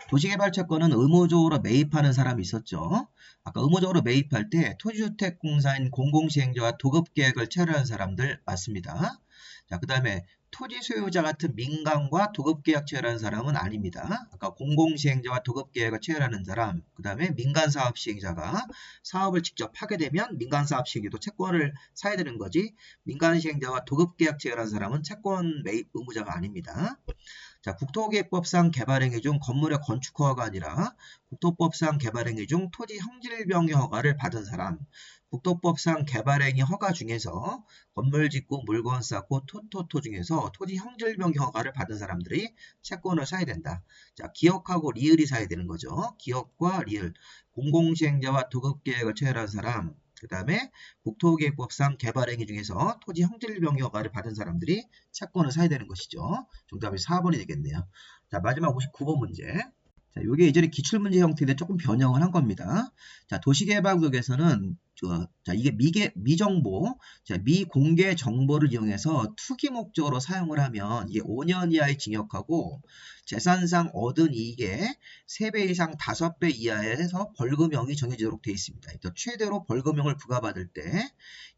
도시개발채권은 의무적으로 매입하는 사람이 있었죠. 아까 의무적으로 매입할 때 토지주택공사인 공공시행자와 도급계획을 체결하는 사람들 맞습니다. 자, 그 다음에 토지 소유자 같은 민간과 도급계약 체결하는 사람은 아닙니다. 아까 공공시행자와 도급계획을 체결하는 사람, 그 다음에 민간사업시행자가 사업을 직접 하게 되면 민간사업시행자도 채권을 사야 되는 거지, 민간시행자와 도급계약 체결하는 사람은 채권 매입 의무자가 아닙니다. 자, 국토계획법상 개발행위 중 건물의 건축허가가 아니라 국토법상 개발행위 중 토지 형질병의 허가를 받은 사람, 국토법상 개발행위 허가 중에서 건물 짓고 물건 쌓고 토토토 중에서 토지 형질병의 허가를 받은 사람들이 채권을 사야 된다. 자, 기업하고 리을이 사야 되는 거죠. 기업과 리을, 공공시행자와 도급계획을 체결한 사람, 그 다음에 국토계획법상 개발행위 중에서 토지 형질병의 허가를 받은 사람들이 채권을 사야 되는 것이죠. 정답이 4번이 되겠네요. 자, 마지막 59번 문제. 자, 요게 예전에 기출문제 형태인데 조금 변형을 한 겁니다. 자, 도시개발구역에서는 자, 이게 미정보, 자, 미공개 정보를 이용해서 투기 목적으로 사용을 하면 이게 5년 이하의 징역하고 재산상 얻은 이익의 3배 이상 5배 이하에서 벌금형이 정해지도록 되어 있습니다. 또 최대로 벌금형을 부과받을 때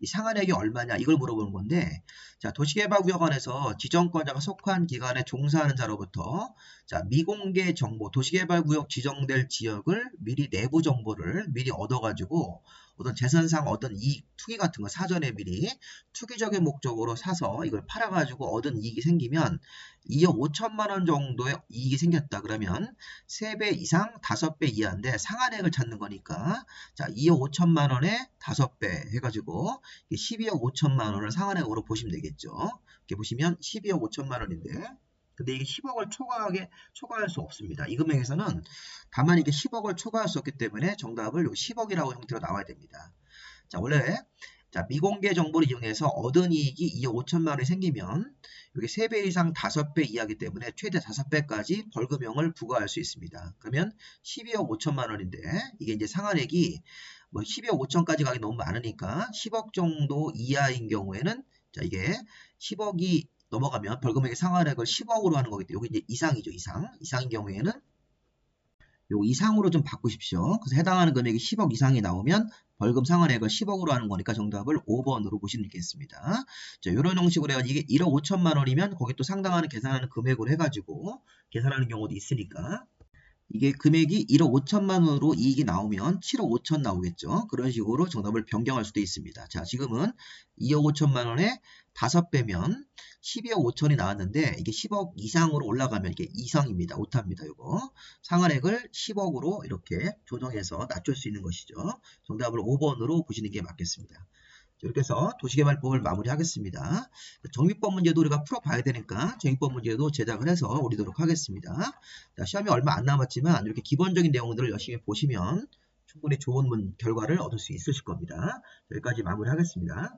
이 상한액이 얼마냐 이걸 물어보는 건데, 자, 도시개발구역안에서 지정권자가 속한 기관에 종사하는 자로부터 자, 미공개 정보, 도시개발구역 지정될 지역을 미리 내부 정보를 미리 얻어가지고 어떤 재산상 얻은 이익, 투기 같은 거 사전에 미리 투기적인 목적으로 사서 이걸 팔아가지고 얻은 이익이 생기면 2억 5천만 원 정도의 이익이 생겼다. 그러면 3배 이상 5배 이하인데 상한액을 찾는 거니까 자, 2억 5천만 원에 5배 해가지고 12억 5천만 원을 상한액으로 보시면 되겠죠. 이렇게 보시면 12억 5천만 원인데 근데 이게 10억을 초과할 수 없습니다. 이 금액에서는 다만 이게 10억을 초과할 수 없기 때문에 정답을 10억이라고 형태로 나와야 됩니다. 자, 원래 자, 미공개 정보를 이용해서 얻은 이익이 2억 5천만 원이 생기면 이게 3배 이상 5배 이하이기 때문에 최대 5배까지 벌금형을 부과할 수 있습니다. 그러면 12억 5천만 원인데 이게 이제 상한액이 뭐 12억 5천까지 가기 너무 많으니까 10억 정도 이하인 경우에는 자, 이게 10억이 넘어가면 벌금액의 상한액을 10억으로 하는 거기 때문에 여기 이제 이상이죠. 이상인 경우에는 요 이상으로 좀 바꾸십시오. 그래서 해당하는 금액이 10억 이상이 나오면 벌금 상한액을 10억으로 하는 거니까 정답을 5번으로 보시면 되겠습니다. 자, 이런 형식으로 해가지고 이게 1억 5천만 원이면 거기 또 상당한 계산하는 금액으로 해가지고 계산하는 경우도 있으니까 이게 금액이 1억 5천만 원으로 이익이 나오면 7억 5천 나오겠죠. 그런 식으로 정답을 변경할 수도 있습니다. 자, 지금은 2억 5천만 원에 5배면 12억 5천이 나왔는데 이게 10억 이상으로 올라가면 이게 이상입니다. 오타입니다. 이거 상한액을 10억으로 이렇게 조정해서 낮출 수 있는 것이죠. 정답을 5번으로 보시는 게 맞겠습니다. 이렇게 해서 도시개발법을 마무리하겠습니다. 정비법 문제도 우리가 풀어봐야 되니까 정비법 문제도 제작을 해서 올리도록 하겠습니다. 자, 시험이 얼마 안 남았지만 이렇게 기본적인 내용들을 열심히 보시면 충분히 좋은 결과를 얻을 수 있으실 겁니다. 여기까지 마무리하겠습니다.